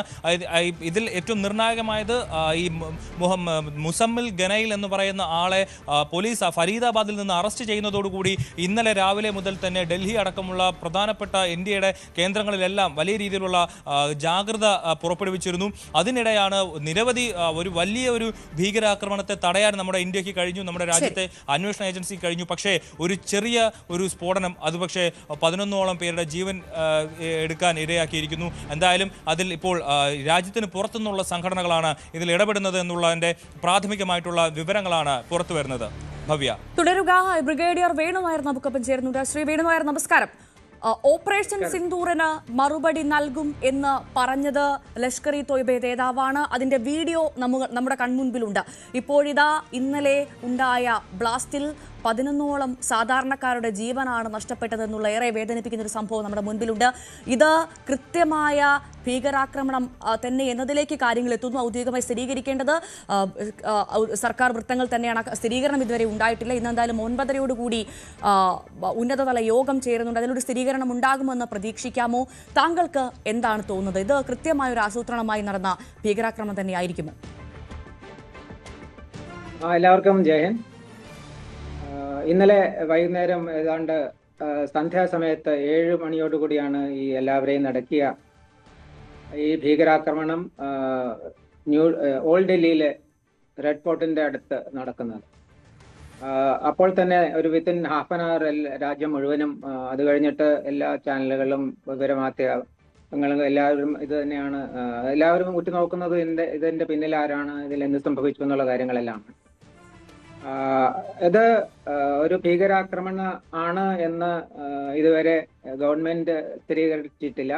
ഇതിൽ ഏറ്റവും നിർണായകമായത് ഈ മുസമ്മിൽ ഗനൈൽ എന്ന് പറയുന്ന ആളെ പോലീസ് ഫരീദാബാദിൽ നിന്ന് അറസ്റ്റ് ചെയ്യുന്നതോടുകൂടി ഇന്നലെ രാവിലെ മുതൽ തന്നെ ഡൽഹി അടക്കമുള്ള പ്രധാനപ്പെട്ട ഇന്ത്യയുടെ കേന്ദ്രങ്ങളിലെല്ലാം വലിയ രീതിയിലുള്ള ജാഗ്രത പുറപ്പെടുവിച്ചിരുന്നു. അതിനിടെയാണ് നിരവധി ഒരു വലിയ ഒരു ഭീകരാക്രമണത്തെ തടയാൻ നമ്മുടെ ഇന്ത്യക്ക് കഴിഞ്ഞു, നമ്മുടെ രാജ്യത്തെ അന്വേഷണ ഏജൻസി കഴിഞ്ഞു. പക്ഷേ ഒരു ചെറിയ ഒരു സ്ഫോടനം അത് പക്ഷേ 11ഓളം പേരുടെ ജീവൻ എടുക്കാൻ ഇടയാക്കിയിരിക്കുന്നു. എന്തായാലും അതിൽ ഇപ്പോൾ രാജ്യത്തിന് പുറത്തുനിന്നുള്ള സംഘടനകളാണ് ഇതിൽ ഇടപെടുന്നത് എന്നുള്ളതിൻ്റെ പ്രാഥമികമായിട്ടുള്ള വിവരങ്ങളാണ് പുറത്തു വരുന്നത്. ഭവ്യ തുടരുക. ബ്രിഗേഡിയർ വേണു നായർ നമുക്കൊപ്പം ചേരുന്നുണ്ട്. ശ്രീ വേണു നായർ, നമസ്കാരം. ഓപ്പറേഷൻ സിന്ദൂറിന് മറുപടി നൽകും എന്ന് പറഞ്ഞത് ലഷ്കർ ഇ തോയ്ബ നേതാവാണ്. അതിന്റെ വീഡിയോ നമ്മുടെ കൺമുൻപിലുണ്ട്. ഇപ്പോഴിതാ ഇന്നലെ ഉണ്ടായ ബ്ലാസ്റ്റിൽ 11ഓളം സാധാരണക്കാരുടെ ജീവനാണ് നഷ്ടപ്പെട്ടതെന്നുള്ള ഏറെ വേദനിപ്പിക്കുന്ന ഒരു സംഭവം നമ്മുടെ മുൻപിലുണ്ട്. ഇത് കൃത്യമായ ഭീകരാക്രമണം തന്നെ എന്നതിലേക്ക് കാര്യങ്ങൾ എത്തുന്നു. ഔദ്യോഗികമായി സ്ഥിരീകരിക്കേണ്ടത് സർക്കാർ വൃത്തങ്ങൾ തന്നെയാണ്. സ്ഥിരീകരണം ഇതുവരെ ഉണ്ടായിട്ടില്ല. ഇന്നെന്തായാലും 9:30 ഉന്നതതല യോഗം ചേരുന്നുണ്ട്. അതിലൊരു സ്ഥിരീകരണം ഉണ്ടാകുമെന്ന് പ്രതീക്ഷിക്കാമോ? താങ്കൾക്ക് എന്താണ് തോന്നുന്നത്? ഇത് കൃത്യമായ ഒരു ആസൂത്രണമായി നടന്ന ഭീകരാക്രമണം തന്നെയായിരിക്കുമോ? എല്ലാവർക്കും ജയൻ. ഇന്നലെ വൈകുന്നേരം ഏതാണ്ട് സന്ധ്യാസമയത്ത് 7 മണിയോടുകൂടിയാണ് ഈ എല്ലാവരെയും നടക്കിയ ഈ ഭീകരാക്രമണം ഓൾഡ് ഡൽഹിയിലെ റെഡ് ഫോർട്ടിന്റെ അടുത്ത് നടക്കുന്നത്. അപ്പോൾ തന്നെ ഒരു വിത്തിൻ ഹാഫ് ആൻ അവർ രാജ്യം മുഴുവനും, അത് കഴിഞ്ഞിട്ട് എല്ലാ ചാനലുകളും വിവരമാധ്യമങ്ങളും എല്ലാവരും ഇത് തന്നെയാണ്, എല്ലാവരും ഉറ്റുനോക്കുന്നത് ഇതിന്റെ പിന്നിൽ ആരാണ്, ഇതിൽ എന്ത് സംഭവിച്ചു എന്നുള്ള കാര്യങ്ങളെല്ലാം. ഇത് ഒരു ഭീകരാക്രമണം ആണ് എന്ന് ഇതുവരെ ഗവൺമെന്റ് സ്ഥിരീകരിച്ചിട്ടില്ല.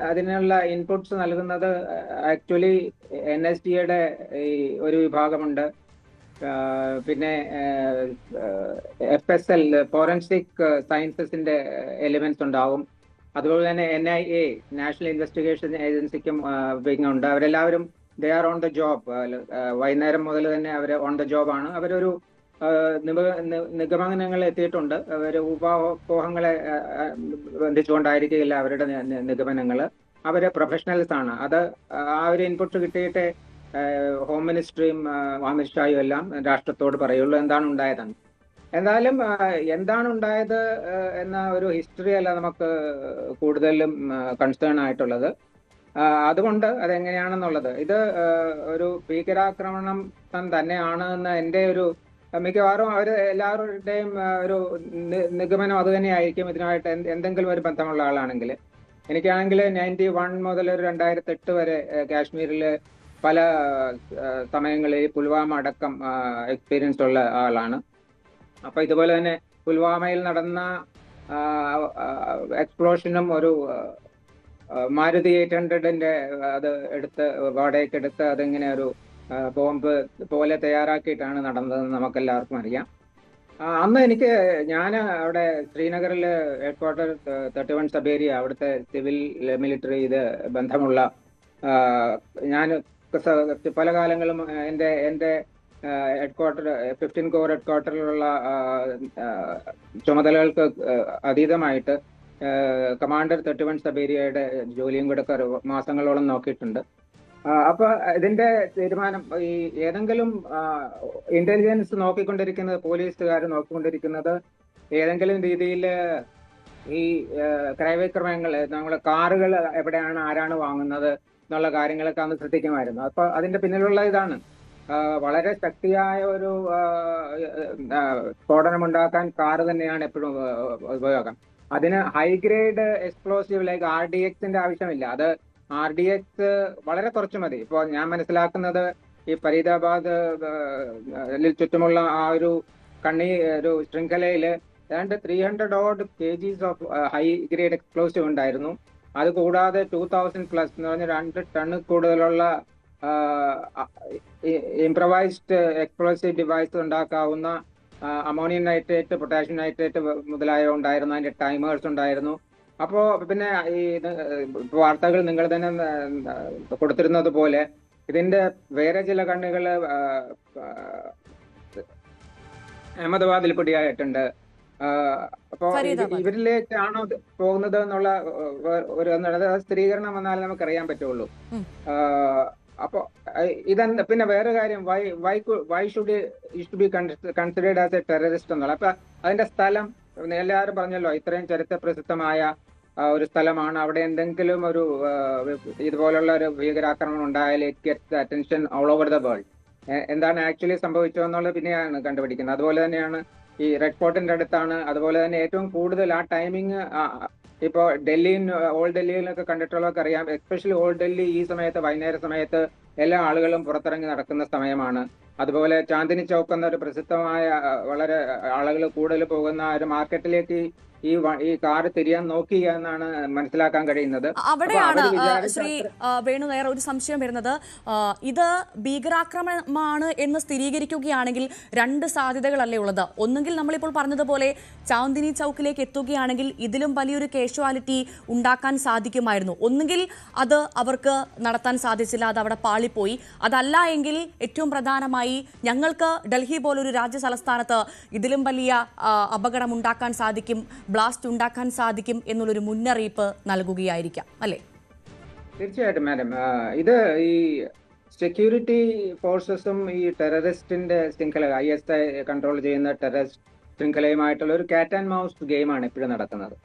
അതിനുള്ള ഇൻപുട്സ് നൽകുന്നത് ആക്ച്വലി NSDയുടെ ഈ ഒരു വിഭാഗമുണ്ട്, പിന്നെ FSL ഫോറൻസിക് സയൻസസിന്റെ എലിമെന്റ്സ് ഉണ്ടാവും, അതുപോലെ തന്നെ NIA നാഷണൽ ഇൻവെസ്റ്റിഗേഷൻ ഏജൻസിക്കും വിങ് ഉണ്ട്. അവരെല്ലാവരും they are on the job. വൈകുന്നേരം മുതൽ തന്നെ അവർ ഓൺ ദ ജോബ് ആണ്. അവരൊരു നിഗമനങ്ങൾ എത്തിയിട്ടുണ്ട്. അവർ ഊഹാപോഹങ്ങളെ ബന്ധിച്ചുകൊണ്ടായിരിക്കില്ല അവരുടെ നിഗമനങ്ങൾ. അവര് പ്രൊഫഷണൽസ് ആണ്. അത് ആ ഒരു ഇൻപുട്ട് കിട്ടിയിട്ട് ഹോം മിനിസ്ട്രിയും അമിത്ഷായും എല്ലാം രാഷ്ട്രത്തോട് പറയുള്ളൂ എന്താണ് ഉണ്ടായതെന്ന്. എന്തായാലും എന്താണ് ഉണ്ടായത് എന്ന ഒരു ഹിസ്റ്ററി അല്ല നമുക്ക് കൂടുതലും കൺസേൺ ആയിട്ടുള്ളത്. അതുകൊണ്ട് അതെങ്ങനെയാണെന്നുള്ളത്, ഇത് ഒരു ഭീകരാക്രമണം തന്നെയാണ് എന്ന് എൻ്റെ ഒരു മിക്കവാറും അവർ എല്ലാവരുടെയും ഒരു നിഗമനം അത് തന്നെയായിരിക്കും. ഇതിനായിട്ട് എന്തെങ്കിലും ഒരു ബന്ധമുള്ള ആളാണെങ്കിൽ. എനിക്കാണെങ്കിൽ 91 മുതൽ 2008 വരെ കാശ്മീരിൽ പല സമയങ്ങളിൽ പുൽവാമ അടക്കം എക്സ്പീരിയൻസ് ഉള്ള ആളാണ്. അപ്പൊ ഇതുപോലെ തന്നെ പുൽവാമയിൽ നടന്ന എക്സ്പ്ലോഷനും ഒരു മാരുതി 800ന്റെ അത് വാടകയ്ക്കെടുത്ത് അതിങ്ങനെ ഒരു ബോംബ് പോലെ തയ്യാറാക്കിയിട്ടാണ് നടന്നതെന്ന് നമുക്കെല്ലാവർക്കും അറിയാം. അന്ന് ഞാൻ അവിടെ ശ്രീനഗറിൽ ഹെഡ്ക്വാർട്ടർ 31 സബ് ഏരിയ, അവിടുത്തെ സിവിൽ മിലിറ്ററി ഇത് ബന്ധമുള്ള ഞാൻ പല കാലങ്ങളും എൻ്റെ ഹെഡ്ക്വാർട്ടർ 15 കോർ ഹെഡ്ക്വാർട്ടറിലുള്ള ചുമതലകൾക്ക് അതീതമായിട്ട് കമാൻഡർ 31 സബ് ഏരിയയുടെ ജോലിയും കൂടെ മാസങ്ങളോളം നോക്കിയിട്ടുണ്ട്. അപ്പൊ ഇതിന്റെ തീരുമാനം ഈ ഏതെങ്കിലും ഇന്റലിജൻസ് നോക്കിക്കൊണ്ടിരിക്കുന്നത്, പോലീസുകാർ നോക്കിക്കൊണ്ടിരിക്കുന്നത് ഏതെങ്കിലും രീതിയിൽ ഈ ക്രയവിക്രമങ്ങൾ, നമ്മുടെ കാറുകൾ എവിടെയാണ്, ആരാണ് വാങ്ങുന്നത് എന്നുള്ള കാര്യങ്ങളൊക്കെ അന്ന് ശ്രദ്ധിക്കുമായിരുന്നു. അപ്പൊ അതിന്റെ പിന്നിലുള്ള ഇതാണ് വളരെ ശക്തിയായ ഒരു സ്ഫോടനമുണ്ടാക്കാൻ കാറ് തന്നെയാണ് എപ്പോഴും ഉപയോഗം. അതിന് ഹൈഗ്രേഡ് എക്സ്പ്ലോസീവ് ലൈക്ക് RDXന്റെ ആവശ്യമില്ല. അത് RDX വളരെ കുറച്ച് മതി. ഇപ്പോൾ ഞാൻ മനസ്സിലാക്കുന്നത് ഈ ഫരീദാബാദ് ചുറ്റുമുള്ള ആ ഒരു ഒരു ശൃംഖലയില് ഏതാണ്ട് 300 kgs of high grade explosive ഉണ്ടായിരുന്നു. അത് കൂടാതെ 2000+ എന്ന് പറഞ്ഞ 2 ടണ്ണിൽ കൂടുതലുള്ള ഇംപ്രവൈസ്ഡ് എക്സ്പ്ലോസീവ് ഡിവൈസ് ഉണ്ടാക്കാവുന്ന അമോണിയം നൈട്രേറ്റ്, പൊട്ടാഷ്യം നൈട്രേറ്റ് മുതലായവ ഉണ്ടായിരുന്നു. അതിന്റെ ടൈമേഴ്സ് ഉണ്ടായിരുന്നു. അപ്പോ പിന്നെ ഈ വാർത്തകൾ നിങ്ങൾ തന്നെ കൊടുത്തിരുന്നത് പോലെ ഇതിന്റെ വേറെ ചില കണ്ണികള് അഹമ്മദാബാദിൽ പിടിയായിട്ടുണ്ട്. അപ്പോ ഇവരിലേക്കാണോ പോകുന്നത് എന്നുള്ള ഒരു സ്ഥിരീകരണം വന്നാൽ നമുക്ക് അറിയാൻ പറ്റുള്ളൂ. അപ്പോ ഇതെന്താ പിന്നെ വേറെ കാര്യം, why should be considered as A terrorist എന്നുള്ള. അപ്പൊ അതിന്റെ സ്ഥലം എല്ലാവരും പറഞ്ഞല്ലോ, ഇത്രയും ചരിത്ര പ്രസിദ്ധമായ ഒരു സ്ഥലമാണ്. അവിടെ എന്തെങ്കിലും ഒരു ഇതുപോലുള്ള ഒരു ഭീകരാക്രമണം ഉണ്ടായാൽ it gets attention all over the world. എന്താണ് ആക്ച്വലി സംഭവിച്ചതെന്നുള്ളത് പിന്നെയാണ് കണ്ടുപിടിക്കുന്നത്. അതുപോലെ തന്നെയാണ് ഈ റെഡ് ഫോർട്ടിന്റെ അടുത്താണ്. അതുപോലെ തന്നെ ഏറ്റവും കൂടുതൽ ആ ടൈമിങ് ഇപ്പോ ഓൾഡ് ഡൽഹിയിലൊക്കെ കണ്ടിട്ടുള്ളവർക്ക് അറിയാം. എസ്പെഷ്യലി ഓൾഡ് ഡൽഹി ഈ സമയത്ത്, വൈകുന്നേര സമയത്ത് എല്ലാ ആളുകളും പുറത്തിറങ്ങി നടക്കുന്ന സമയമാണ്. അതുപോലെ ചാന്ദിനി ചൗക്ക് എന്ന ഒരു പ്രസിദ്ധമായ വളരെ ആളുകൾ കൂടുതൽ പോകുന്ന ഒരു മാർക്കറ്റിലേക്ക് ഈ കാറ് തിരിയാൻ നോക്കി എന്നാണ് മനസ്സിലാക്കാൻ കഴിയുന്നത്. അവിടെയാണ് ശ്രീ വേണു നേരെ ഒരു സംശയം വരുന്നത്. ഇത് ഭീകരാക്രമണമാണ് എന്ന് സ്ഥിരീകരിക്കുകയാണെങ്കിൽ രണ്ട് സാധ്യതകളല്ലേ ഉള്ളത്. ഒന്നുകിൽ നമ്മളിപ്പോൾ പറഞ്ഞതുപോലെ ചാന്ദിനി ചൗക്കിലേക്ക് എത്തുകയാണെങ്കിൽ ഇതിലും വലിയൊരു കാഷ്വാലിറ്റി ഉണ്ടാക്കാൻ സാധിക്കുമായിരുന്നു. ഒന്നുകിൽ അത് അവർക്ക് നടത്താൻ സാധിച്ചില്ല, അത് അവിടെ പാളിപ്പോയി. അതല്ല എങ്കിൽ ഏറ്റവും പ്രധാനമായി ഞങ്ങൾക്ക് ഡൽഹി പോലൊരു രാജ്യ തലസ്ഥാനത്ത് ഇതിലും വലിയ അപകടം ഉണ്ടാക്കാൻ സാധിക്കും, ബ്ലാസ്റ്റ് ഉണ്ടാക്കാൻ സാധിക്കും എന്നുള്ളൊരു മുന്നറിയിപ്പ് നൽകുകയായിരിക്കാം അല്ലേ? തീർച്ചയായിട്ടും മാഡം. ഇത് ഈ സെക്യൂരിറ്റി ഫോഴ്സസും ഈ ടെററിസ്റ്റിന്റെ ശൃംഖല, ISI കൺട്രോൾ ചെയ്യുന്ന ടെററിസ്റ്റ് ശൃംഖലയുമായിട്ടുള്ള ഒരു കാറ്റ് ആൻഡ് മൗസ് ഗെയിമാണ് ഇപ്പോഴും നടക്കുന്നത്.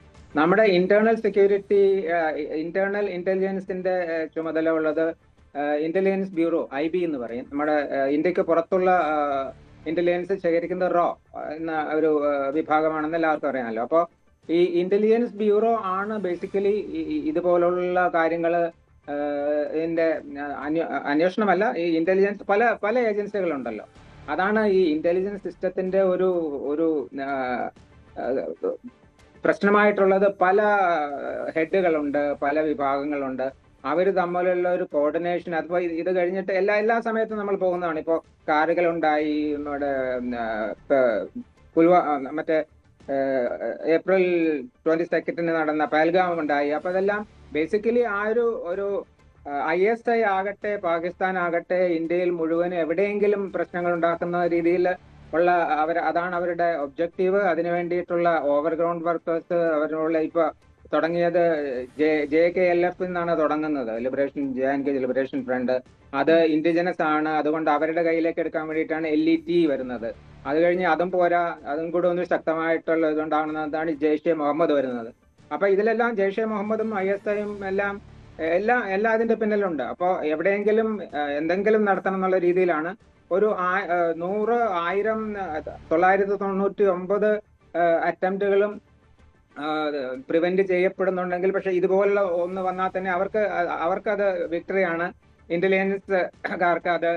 നമ്മുടെ ഇന്റേണൽ സെക്യൂരിറ്റി, ഇന്റേണൽ ഇന്റലിജൻസിന്റെ ചുമതല ഉള്ളത് ഇന്റലിജൻസ് ബ്യൂറോ, IB എന്ന് പറയും. നമ്മുടെ ഇന്ത്യക്ക് പുറത്തുള്ള ഇന്റലിജൻസ് ശേഖരിക്കുന്ന റോ എന്ന ഒരു വിഭാഗമാണെന്ന് എല്ലാവർക്കും അറിയാമല്ലോ. അപ്പോൾ ഈ ഇന്റലിജൻസ് ബ്യൂറോ ആണ് ബേസിക്കലി ഇതുപോലുള്ള കാര്യങ്ങൾ ഇതിന്റെ അന്വേഷണമല്ല, ഈ ഇന്റലിജൻസ് പല ഏജൻസികളുണ്ടല്ലോ, അതാണ് ഈ ഇന്റലിജൻസ് സിസ്റ്റത്തിന്റെ ഒരു പ്രശ്നമായിട്ടുള്ളത്. പല ഹെഡുകളുണ്ട്, പല വിഭാഗങ്ങളുണ്ട്, അവർ തമ്മിലുള്ള ഒരു കോർഡിനേഷൻ. അതിപ്പോ ഇത് കഴിഞ്ഞിട്ട് എല്ലാ സമയത്തും നമ്മൾ പോകുന്നതാണ്. ഇപ്പോ കാറുകളുണ്ടായി, നമ്മുടെ മറ്റേ ഏപ്രിൽ 22 നടന്ന പഹൽഗാം ഉണ്ടായി. അപ്പൊ അതെല്ലാം ബേസിക്കലി ആ ഒരു ISI ആകട്ടെ, പാകിസ്ഥാൻ ആകട്ടെ, ഇന്ത്യയിൽ മുഴുവൻ എവിടെയെങ്കിലും പ്രശ്നങ്ങൾ ഉണ്ടാക്കുന്ന രീതിയിൽ ഉള്ള അതാണ് അവരുടെ ഒബ്ജക്റ്റീവ്. അതിനു വേണ്ടിയിട്ടുള്ള ഓവർഗ്രൗണ്ട് വർക്കേഴ്സ് അവരുടെ ഇപ്പൊ തുടങ്ങിയത് JKLF എന്നാണ് തുടങ്ങുന്നത്, JNK ലിബറേഷൻ ഫ്രണ്ട്. അത് ഇൻഡിജിനസ് ആണ്, അതുകൊണ്ട് അവരുടെ കയ്യിലേക്ക് എടുക്കാൻ വേണ്ടിയിട്ടാണ് LET വരുന്നത്. അത് കഴിഞ്ഞ് അതും പോരാ, അതും കൂടെ ഒന്ന് ശക്തമായിട്ടുള്ള ഇതുകൊണ്ടാണെന്നതാണ് ജെയ്ഷെ മുഹമ്മദ് വരുന്നത്. അപ്പൊ ഇതിലെല്ലാം ജെയ്ഷെ മുഹമ്മദും ISIയും എല്ലാം അതിന്റെ പിന്നിലുണ്ട്. അപ്പോൾ എവിടെയെങ്കിലും എന്തെങ്കിലും നടത്തണം എന്നുള്ള രീതിയിലാണ് ഒരു 100, 1000, 999 അറ്റംപ്റ്റുകളും പ്രിവെന്റ് ചെയ്യപ്പെടുന്നുണ്ടെങ്കിൽ, പക്ഷെ ഇതുപോലുള്ള ഒന്ന് വന്നാൽ തന്നെ അവർക്കത് വിക്ടറിയാണ്. ഇന്റലിജൻസുകാർക്ക് അത്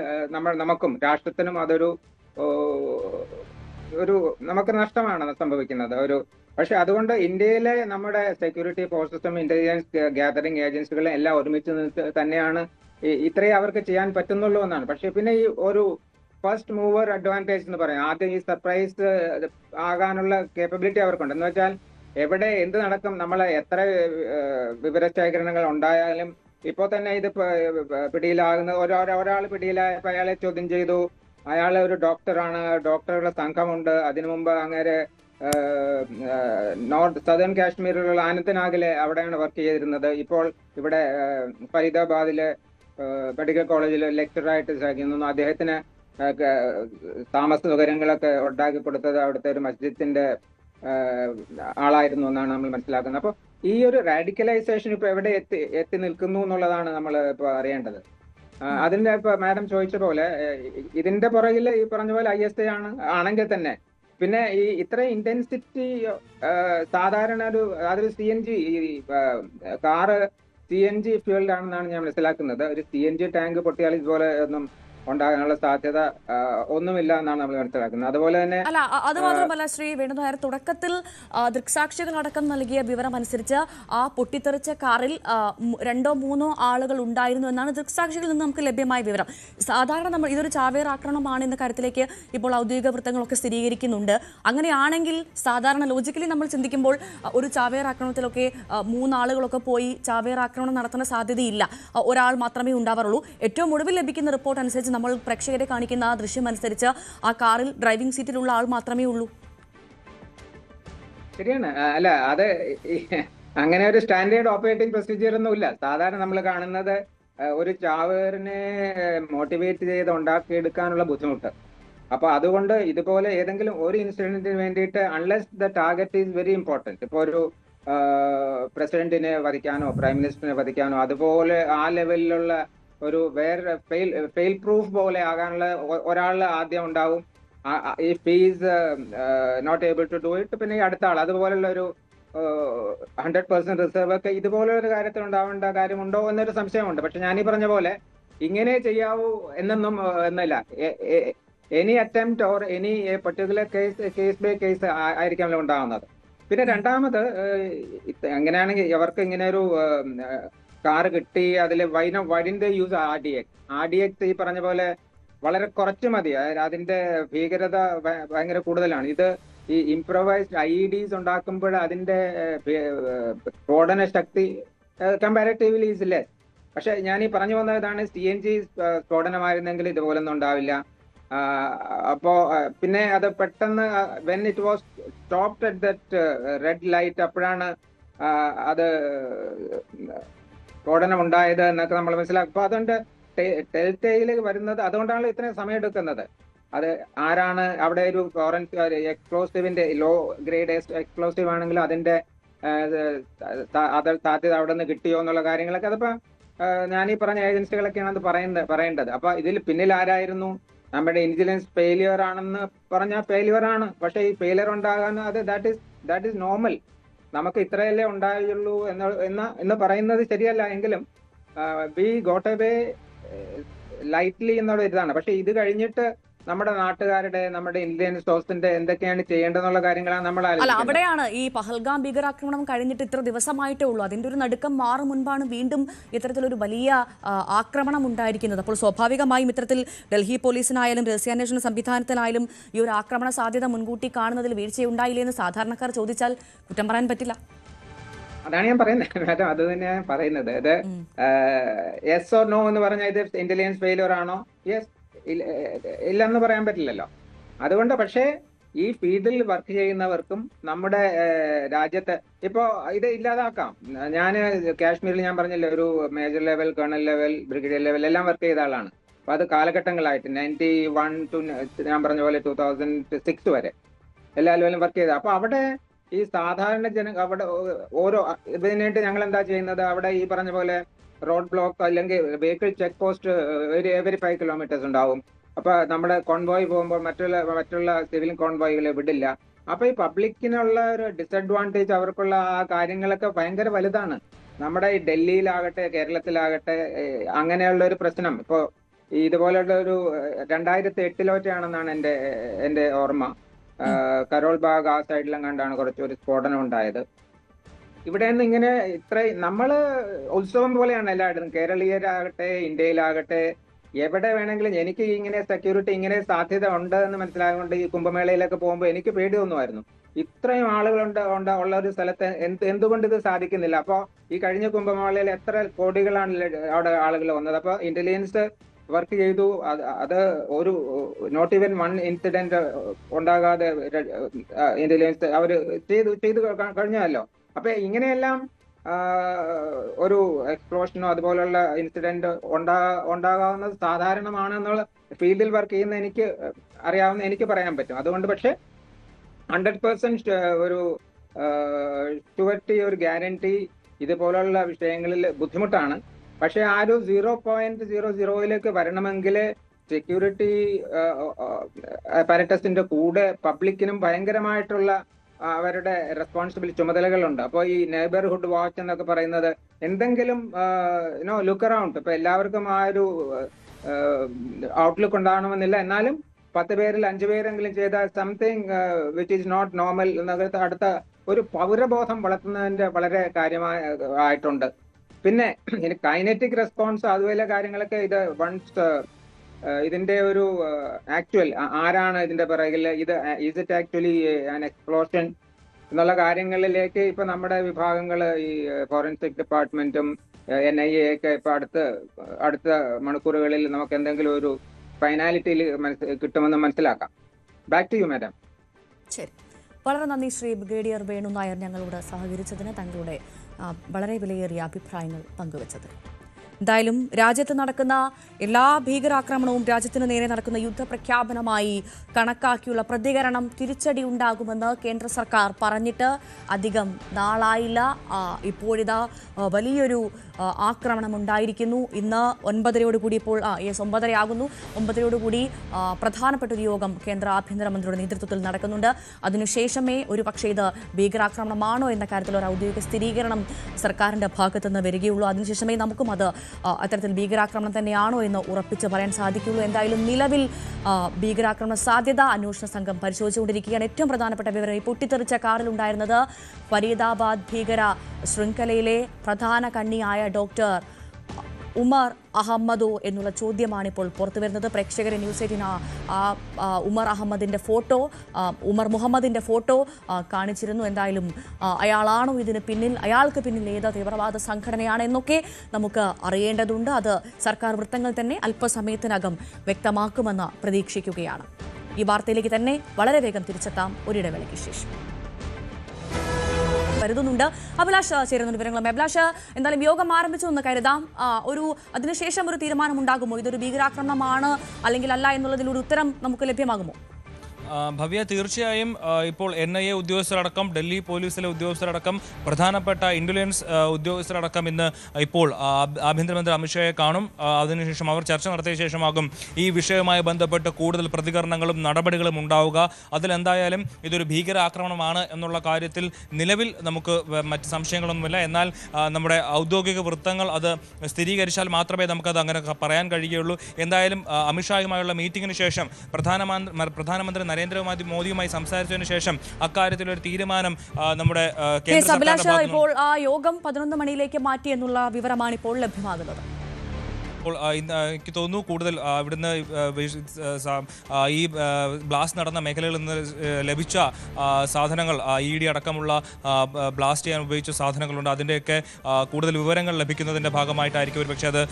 നമുക്കും രാഷ്ട്രത്തിനും അതൊരു നമുക്ക് നഷ്ടമാണ് സംഭവിക്കുന്നത്. പക്ഷെ അതുകൊണ്ട് ഇന്ത്യയിലെ നമ്മുടെ സെക്യൂരിറ്റി ഫോഴ്സസും ഇന്റലിജൻസ് ഗ്യാതറിംഗ് ഏജൻസികളും എല്ലാം ഒരുമിച്ച് തന്നെയാണ് ഇത്രയും അവർക്ക് ചെയ്യാൻ പറ്റുന്നുള്ളൂ എന്നാണ്. പക്ഷെ പിന്നെ ഈ ഒരു ഫസ്റ്റ് മൂവർ അഡ്വാൻറ്റേജ് എന്ന് പറയാം, ആദ്യം ഈ സർപ്രൈസ് ആകാനുള്ള കേപ്പബിലിറ്റി അവർക്കുണ്ട്. എന്ന് വെച്ചാൽ എവിടെ എന്ത് നടക്കും, നമ്മളെ എത്ര വിവരശേഖരണങ്ങൾ ഉണ്ടായാലും ഇപ്പോൾ തന്നെ ഇത് പിടിയിലാകുന്ന ഒരാൾ പിടിയിലായപ്പോൾ അയാളെ ചോദ്യം ചെയ്തു. അയാൾ ഒരു ഡോക്ടറാണ്, ഡോക്ടറുടെ സംഘമുണ്ട്. അതിനു മുമ്പ് അങ്ങനെ സദേൺ കാശ്മീരിലുള്ള അനന്ത്നാഗിലെ അവിടെയാണ് വർക്ക് ചെയ്തിരുന്നത്. ഇപ്പോൾ ഇവിടെ ഫരീദാബാദിലെ മെഡിക്കൽ കോളേജിൽ ലെക്ചറായിട്ട് സഹായിക്കുന്നു. അദ്ദേഹത്തിന് താമസ സൗകര്യങ്ങളൊക്കെ ഉണ്ടാക്കി കൊടുത്തത് അവിടുത്തെ ഒരു മസ്ജിദിന്റെ ആളായിരുന്നു എന്നാണ് നമ്മൾ മനസ്സിലാക്കുന്നത്. അപ്പോൾ ഈ ഒരു റാഡിക്കലൈസേഷൻ ഇപ്പൊ എവിടെ എത്തി നിൽക്കുന്നു എന്നുള്ളതാണ് നമ്മൾ ഇപ്പൊ അറിയേണ്ടത്. അതിന്റെ ഇപ്പൊ മാഡം ചോദിച്ച പോലെ ഇതിന്റെ പുറകിൽ ഈ പറഞ്ഞ പോലെ ISI ആണെങ്കിൽ തന്നെ പിന്നെ ഈ ഇത്രയും ഇന്റൻസിറ്റി സാധാരണ അതൊരു CNG കാറ് CNG ഫ്യൂൽഡ് ആണെന്നാണ് ഞാൻ മനസ്സിലാക്കുന്നത്. ഒരു CNG ടാങ്ക് പൊട്ടിയാൽ ഇതുപോലെ ഒന്നും ഉണ്ടാകാനുള്ള സാധ്യത ഒന്നുമില്ല എന്നാണ് നമ്മൾ മനസ്സിലാക്കുന്നത്. അതുപോലെ തന്നെ അല്ല അത് മാത്രമല്ല ശ്രീ വേണുനായർ, തുടക്കത്തിൽ ദൃക്സാക്ഷികൾ അടക്കം നൽകിയ വിവരം അനുസരിച്ച് ആ പൊട്ടിത്തെറിച്ച കാറിൽ 2-3 ആളുകൾ ഉണ്ടായിരുന്നു എന്നാണ് ദൃക്സാക്ഷികളിൽ നിന്ന് നമുക്ക് ലഭ്യമായ വിവരം. സാധാരണ നമ്മൾ ഇതൊരു ചാവേർ ആക്രമണമാണ് എന്ന കാര്യത്തിലേക്ക് ഇപ്പോൾ ഔദ്യോഗിക വൃത്തങ്ങളൊക്കെ സ്ഥിരീകരിക്കുന്നുണ്ട്. അങ്ങനെയാണെങ്കിൽ സാധാരണ ലോജിക്കലി നമ്മൾ ചിന്തിക്കുമ്പോൾ ഒരു ചാവേർ ആക്രമണത്തിലൊക്കെ 3 ആളുകളൊക്കെ പോയി ചാവേർ ആക്രമണം നടത്തുന്ന സാധ്യതയില്ല, ഒരാൾ മാത്രമേ ഉണ്ടാവാറുള്ളൂ. ഏറ്റവും ഒടുവിൽ ലഭിക്കുന്ന റിപ്പോർട്ട് അനുസരിച്ച് നമ്മൾ പ്രേക്ഷകരെ കാണിക്കുന്ന ആ ദൃശ്യം അനുസരിച്ച് ആ കാറിൽ ഡ്രൈവിംഗ് സീറ്റിലുള്ള ആൾ മാത്രമേ ഉള്ളൂ. ശരിയാണ്. അല്ല, അത് അങ്ങനെ ഒരു സ്റ്റാൻഡേർഡ് ഓപ്പറേറ്റിംഗ് പ്രൊസീജിയർ ഒന്നുമില്ല. സാധാരണ നമ്മൾ കാണുന്നത് ഒരു ചാവേറിനെ മോട്ടിവേറ്റ് ചെയ്ത് ഉണ്ടാക്കിയെടുക്കാനുള്ള ബുദ്ധിമുട്ട്. അപ്പൊ അതുകൊണ്ട് ഇതുപോലെ ഏതെങ്കിലും ഒരു ഇൻസിഡന്റിന് വേണ്ടിയിട്ട് unless the target is very important, ഇപ്പോൾ ഒരു പ്രസിഡന്റിനെ വധിക്കാനോ പ്രൈം മിനിസ്റ്ററിനെ വധിക്കാനോ അതുപോലെ ആ ലെവലിലുള്ള ഒരു വേറെ ഫെയിൽ പ്രൂഫ് പോലെ ആകാനുള്ള ഒരാൾ ആദ്യം ഉണ്ടാവും. If is not able to do it, പിന്നെ ഈ അടുത്ത ആൾ അതുപോലുള്ള ഒരു 100% റിസർവ് ഒക്കെ ഇതുപോലൊരു ഒരു കാര്യത്തിൽ ഉണ്ടാവേണ്ട കാര്യമുണ്ടോ എന്നൊരു സംശയമുണ്ട്. പക്ഷെ ഞാനീ പറഞ്ഞ പോലെ ഇങ്ങനെ ചെയ്യാവൂ എന്നൊന്നും എന്നല്ല. Any attempt or any particular case by case ആയിരിക്കാമല്ലോ ഉണ്ടാകുന്നത്. പിന്നെ രണ്ടാമത് അങ്ങനെയാണെങ്കിൽ അവർക്ക് ഇങ്ങനെ ഒരു കാറ് കിട്ടി, അതിൽ വൈഡിന്റെ യൂസ് RDX ഈ പറഞ്ഞ പോലെ വളരെ കുറച്ച് മതി. അതിന്റെ ഭീകരത ഭയങ്കര കൂടുതലാണ്. ഇത് ഈ ഇംപ്രവൈസ്ഡ് IEDs ഉണ്ടാക്കുമ്പോൾ അതിന്റെ സ്ഫോടന ശക്തി കമ്പാരിറ്റീവ്ലി ഈസ് ലെസ്. പക്ഷെ ഞാൻ ഈ പറഞ്ഞു വന്ന ഇതാണ്, CNG സ്ഫോടനമായിരുന്നെങ്കിൽ ഇതുപോലൊന്നും ഉണ്ടാവില്ല. അപ്പോ പിന്നെ അത് പെട്ടെന്ന് when it was stopped at that red light, അപ്പോഴാണ് അത് സ്ഫോടനം ഉണ്ടായത് എന്നൊക്കെ നമ്മൾ മനസ്സിലാക്കും. അപ്പൊ അതുകൊണ്ട് ടെൽറ്റെയിൽ വരുന്നത് അതുകൊണ്ടാണ് ഇത്രയും സമയം എടുക്കുന്നത്. അത് ആരാണ് അവിടെ ഒരു ഫോറൻ എക്സ്പ്ലോസീവിന്റെ ലോ ഗ്രേഡ് എക്സ്പ്ലോസീവ് ആണെങ്കിലും അതിന്റെ സാധ്യത അവിടെ നിന്ന് കിട്ടിയോ എന്നുള്ള കാര്യങ്ങളൊക്കെ അതിപ്പോ ഞാനീ പറഞ്ഞ ഏജൻസികളൊക്കെയാണ് അത് പറയേണ്ടത്. അപ്പൊ ഇതിൽ പിന്നിൽ ആരായിരുന്നു? നമ്മുടെ ഇന്റലിജൻസ് ഫെയിലിയർ ആണെന്ന് പറഞ്ഞാൽ ഫെയിലിയർ ആണ്. പക്ഷെ ഈ ഫെയിലിയർ ഉണ്ടാകാൻ അത് ദാറ്റ് ഈസ് നോർമൽ. നമുക്ക് ഇത്രയല്ലേ ഉണ്ടായുള്ളൂ എന്ന് പറയുന്നത് ശരിയല്ല. എങ്കിലും വി ഗോട്ട് എവേ ലൈറ്റ്ലി എന്നുള്ള ഇതാണ്. പക്ഷെ ഇത് കഴിഞ്ഞിട്ട് നമ്മുടെ നാട്ടുകാരുടെ, നമ്മുടെ ഇന്ത്യൻ സോഴ്സിന്റെ എന്തൊക്കെയാണ് ചെയ്യേണ്ടതെന്നുള്ള കാര്യങ്ങളാണ് നമ്മൾ അല്ല, അവിടെയാണ് ഈ പഹൽഗാം ഭീകരാക്രമണം കഴിഞ്ഞിട്ട് ഇത്ര ദിവസമായിട്ടേ ഉള്ളൂ. അതിന്റെ ഒരു നടുക്കം മാറും മുൻപാണ് വീണ്ടും ഇത്തരത്തിലൊരു വലിയ ആക്രമണം ഉണ്ടായിരിക്കുന്നത്. അപ്പോൾ സ്വാഭാവികമായും ഇത്തരത്തിൽ ഡൽഹി പോലീസിനായാലും രഹസ്യാന്വേഷണ സംവിധാനത്തിനായാലും ഈ ഒരു ആക്രമണ സാധ്യത മുൻകൂട്ടി കാണുന്നതിൽ വീഴ്ചയുണ്ടായില്ലേ എന്ന് സാധാരണക്കാർ ചോദിച്ചാൽ കുറ്റം പറയാൻ പറ്റില്ല. അതാണ് ഞാൻ പറയുന്നത് മാഡം, അത് തന്നെ ഞാൻ പറയുന്നത്. അത് യെസ് ഓർ നോ എന്ന് പറഞ്ഞാൽ ഇത് ഇന്റലിജൻസ് ഫെയിലിയർ ആണോ? യെസ്, ഇല്ലെന്ന് പറയാൻ പറ്റില്ലല്ലോ. അതുകൊണ്ട് പക്ഷേ ഈ ഫീൽഡിൽ വർക്ക് ചെയ്യുന്നവർക്കും നമ്മുടെ രാജ്യത്ത് ഇപ്പോ ഇത് ഇല്ലാതാക്കാം. ഞാൻ കാശ്മീരിൽ ഞാൻ പറഞ്ഞില്ലേ ഒരു major level, colonel level, brigadier level എല്ലാം വർക്ക് ചെയ്ത ആളാണ്. അപ്പൊ അത് കാലഘട്ടങ്ങളായിട്ട് 91 to ഞാൻ പറഞ്ഞ പോലെ 2006 വരെ എല്ലാ ലെവലും വർക്ക് ചെയ്ത. അപ്പൊ അവിടെ ഈ സാധാരണ അവിടെ ഓരോ ഇതിനായിട്ട് ഞങ്ങൾ എന്താ ചെയ്യുന്നത്, അവിടെ ഈ പറഞ്ഞ പോലെ റോഡ് ബ്ലോക്ക് അല്ലെങ്കിൽ vehicle check post every 5 kilometers ഉണ്ടാവും. അപ്പൊ നമ്മുടെ കോൺവോയ് പോകുമ്പോൾ മറ്റുള്ള സിവിൽ കോൺവോയ്കളെ വിടില്ല. അപ്പൊ ഈ പബ്ലിക്കിനുള്ള ഒരു ഡിസഡ്വാൻറ്റേജ്, അവർക്കുള്ള ആ കാര്യങ്ങളൊക്കെ ഭയങ്കര വലുതാണ്. നമ്മുടെ ഈ ഡൽഹിയിലാകട്ടെ കേരളത്തിലാകട്ടെ അങ്ങനെയുള്ള ഒരു പ്രശ്നം ഇപ്പോ ഇതുപോലുള്ള ഒരു 2008 എന്റെ ഓർമ്മ. കരോൾ ബാഗ് ആ സൈഡിലും കണ്ടാണ് കുറച്ചൊരു സ്ഫോടനം ഉണ്ടായത്. ഇവിടെ നിന്ന് ഇങ്ങനെ നമ്മള് ഉത്സവം പോലെയാണ് എല്ലായിടത്തും, കേരളീയരാകട്ടെ ഇന്ത്യയിലാകട്ടെ എവിടെ വേണമെങ്കിലും. എനിക്ക് ഇങ്ങനെ സെക്യൂരിറ്റി ഇങ്ങനെ സാധ്യത ഉണ്ട് എന്ന് മനസ്സിലായതുകൊണ്ട് ഈ കുംഭമേളയിലൊക്കെ പോകുമ്പോൾ എനിക്ക് പേടി തോന്നുമായിരുന്നു. ഇത്രയും ആളുകളുണ്ട് ഉള്ള ഒരു സ്ഥലത്ത് എന്തുകൊണ്ട് ഇത് സാധിക്കുന്നില്ല? അപ്പൊ ഈ കഴിഞ്ഞ കുംഭമേളയിൽ എത്ര കോടികളാണ് അവിടെ ആളുകൾ വന്നത്. അപ്പൊ ഇന്റലിജൻസ് വർക്ക് ചെയ്തു. അത് ഒരു നോട്ട് ഈവൻ 1 ഇൻസിഡന്റ് ഉണ്ടാകാതെ ഇന്റലിജൻസ് അവർ ചെയ്തു കഴിഞ്ഞല്ലോ. അപ്പൊ ഇങ്ങനെയെല്ലാം ഒരു എക്സ്പ്ലോഷനോ അതുപോലുള്ള ഇൻസിഡന്റ് ഉണ്ടാകാവുന്നത് സാധാരണമാണെന്നുള്ള ഫീൽഡിൽ വർക്ക് ചെയ്യുന്ന എനിക്ക് പറയാൻ പറ്റും. അതുകൊണ്ട് പക്ഷെ 100% ഒരു ഷുവർട്ടി, ഒരു ഗ്യാരണ്ടി ഇതുപോലുള്ള വിഷയങ്ങളിൽ ബുദ്ധിമുട്ടാണ്. പക്ഷെ ആ ഒരു 0.00 വരണമെങ്കിൽ സെക്യൂരിറ്റി പാരറ്റസിന്റെ കൂടെ പബ്ലിക്കിനും ഭയങ്കരമായിട്ടുള്ള അവരുടെ ചുമതലകളുണ്ട്. അപ്പോൾ ഈ നെയ്ബർഹുഡ് വാച്ച് എന്നൊക്കെ പറയുന്നത് എന്തെങ്കിലും ലുക്ക് അറൗണ്ട്, ഇപ്പൊ എല്ലാവർക്കും ആ ഒരു ഔട്ട്ലുക്ക് ഉണ്ടാവണമെന്നില്ല. എന്നാലും 10 പേരിൽ 5 പേരെങ്കിലും ചെയ്ത something which is not normal എന്നകത്ത് അടുത്ത ഒരു പൗരബോധം വളർത്തുന്നതിന്റെ വളരെ ആയിട്ടുണ്ട്. പിന്നെ കൈനറ്റിക് റെസ്പോൺസ് അതുപോലെ കാര്യങ്ങളൊക്കെ ഇത് വൺസ് ഇതിന്റെ ഒരു ആക്ച്വൽ ആരാണ് ഇതിന്റെ പിറകിൽ, ഇത് is it actually an explosion എന്നുള്ള കാര്യങ്ങളിലേക്ക് ഇപ്പൊ നമ്മുടെ വിഭാഗങ്ങൾ ഈ ഫോറൻസിക് ഡിപ്പാർട്ട്മെന്റും NIA ഒക്കെ ഇപ്പൊ അടുത്ത മണിക്കൂറുകളിൽ നമുക്ക് എന്തെങ്കിലും ഒരു ഫൈനാലിറ്റിയിൽ കിട്ടുമെന്ന് മനസ്സിലാക്കാം. Back to you madam. ശരി, വളരെ നന്ദി ശ്രീ ബ്രിഗേഡിയർ വേണു നായർ ഞങ്ങളോട് സഹകരിച്ചതിന്, തങ്ങളുടെ വളരെ വിലയേറിയ അഭിപ്രായങ്ങൾ പങ്കുവച്ചത്. എന്തായാലും രാജ്യത്ത് നടക്കുന്ന എല്ലാ ഭീകരാക്രമണവും രാജ്യത്തിന് നേരെ നടക്കുന്ന യുദ്ധപ്രഖ്യാപനമായി കണക്കാക്കിയുള്ള പ്രതികരണം തിരിച്ചടി ഉണ്ടാകുമെന്ന് കേന്ദ്ര സർക്കാർ പറഞ്ഞിട്ട് അധികം നാളായില്ല. ഇപ്പോഴിതാ വലിയൊരു ആക്രമണം ഉണ്ടായിരിക്കുന്നു. ഇന്ന് 9:30 ഇപ്പോൾ 9:30 ആകുന്നു. 9:30 പ്രധാനപ്പെട്ട ഒരു യോഗം കേന്ദ്ര ആഭ്യന്തരമന്ത്രിയുടെ നേതൃത്വത്തിൽ നടക്കുന്നുണ്ട്. അതിനുശേഷമേ ഒരു പക്ഷേ ഇത് ഭീകരാക്രമണമാണോ എന്ന കാര്യത്തിൽ ഒരു ഔദ്യോഗിക സ്ഥിരീകരണം സർക്കാരിൻ്റെ ഭാഗത്തുനിന്ന് വരികയുള്ളൂ. അതിനുശേഷമേ നമുക്കും അത് അത്തരത്തിൽ ഭീകരാക്രമണം തന്നെയാണോ എന്ന് ഉറപ്പിച്ച് പറയാൻ സാധിക്കുകയുള്ളൂ. എന്തായാലും നിലവിൽ ഭീകരാക്രമണ സാധ്യത അന്വേഷണ സംഘം പരിശോധിച്ചുകൊണ്ടിരിക്കുകയാണ്. ഏറ്റവും പ്രധാനപ്പെട്ട വിവരം, ഈ പൊട്ടിത്തെറിച്ച കാറിലുണ്ടായിരുന്നത് ഫരീദാബാദ് ഭീകര ശൃംഖലയിലെ പ്രധാന കണ്ണിയായ ഡോക്ടർ ഉമർ അഹമ്മദോ എന്നുള്ള ചോദ്യമാണിപ്പോൾ പുറത്തു വരുന്നത്. പ്രേക്ഷകർ ന്യൂസ് 18 ഉമർ മുഹമ്മദിന്റെ ഫോട്ടോ കാണിച്ചിരുന്നു. എന്തായാലും അയാളാണോ ഇതിന് പിന്നിൽ, അയാൾക്ക് പിന്നിൽ ഏത് തീവ്രവാദ സംഘടനയാണ് എന്നൊക്കെ നമുക്ക് അറിയേണ്ടതുണ്ട്. അത് സർക്കാർ വൃത്തങ്ങൾ തന്നെ അല്പസമയത്തിനകം വ്യക്തമാക്കുമെന്ന് പ്രതീക്ഷിക്കുകയാണ്. ഈ വാർത്തയിലേക്ക് തന്നെ വളരെ വേഗം തിരിച്ചെത്താം ഒരിടവേളയ്ക്ക് ശേഷം. കരുതുന്നുണ്ട് അഭിലാഷ് ചേരുന്ന വിവരങ്ങളും. അഭിലാഷ്, എന്തായാലും യോഗം ആരംഭിച്ചു എന്ന് കരുതാം. അതിനുശേഷം ഒരു തീരുമാനം ഉണ്ടാകുമോ? ഇതൊരു ഭീകരാക്രമണമാണ് അല്ലെങ്കിൽ അല്ല എന്നുള്ളതിൽ ഒരു ഉത്തരം നമുക്ക് ലഭ്യമാകുമോ? ഭവ്യ, തീർച്ചയായും ഇപ്പോൾ NIA ഉദ്യോഗസ്ഥരടക്കം, ഡൽഹി പോലീസിലെ ഉദ്യോഗസ്ഥരടക്കം, പ്രധാനപ്പെട്ട ഇന്റലിജൻസ് ഉദ്യോഗസ്ഥരടക്കം ഇന്ന് ഇപ്പോൾ ആഭ്യന്തരമന്ത്രി അമിത്ഷായെ കാണും. അതിനുശേഷം അവർ ചർച്ച നടത്തിയ ശേഷമാകും ഈ വിഷയവുമായി ബന്ധപ്പെട്ട് കൂടുതൽ പ്രതികരണങ്ങളും നടപടികളും ഉണ്ടാവുക. അതിലെന്തായാലും ഇതൊരു ഭീകരാക്രമണമാണ് എന്നുള്ള കാര്യത്തിൽ നിലവിൽ നമുക്ക് മറ്റ് സംശയങ്ങളൊന്നുമില്ല. എന്നാൽ നമ്മുടെ ഔദ്യോഗിക വൃത്തങ്ങൾ അത് സ്ഥിരീകരിച്ചാൽ മാത്രമേ നമുക്കത് അങ്ങനെ പറയാൻ കഴിയുകയുള്ളൂ. എന്തായാലും അമിത്ഷായുമായുള്ള മീറ്റിംഗിന് ശേഷം പ്രധാനമന്ത്രി നരേന്ദ്രമോദിയുമായി സംസാരിച്ചതിനു ശേഷം അക്കാര്യത്തിൽ ഒരു തീരുമാനം നമ്മുടെ കേന്ദ്ര സർക്കാർ ഇപ്പോൾ ആ യോഗം 11 മണിയിലേക്ക് മാറ്റി എന്നുള്ള വിവരമാണ് ഇപ്പോൾ ലഭ്യമാകുന്നത്. എനിക്ക് തോന്നുന്നു കൂടുതൽ ഇവിടുന്ന് ഈ ബ്ലാസ്റ്റ് നടന്ന മേഖലകളിൽ നിന്ന് ലഭിച്ച സാധനങ്ങൾ, ED അടക്കമുള്ള ബ്ലാസ്റ്റ് ചെയ്യാൻ ഉപയോഗിച്ച സാധനങ്ങളുണ്ട്. അതിൻ്റെയൊക്കെ കൂടുതൽ വിവരങ്ങൾ ലഭിക്കുന്നതിൻ്റെ ഭാഗമായിട്ടായിരിക്കും ഒരു പക്ഷേ അത്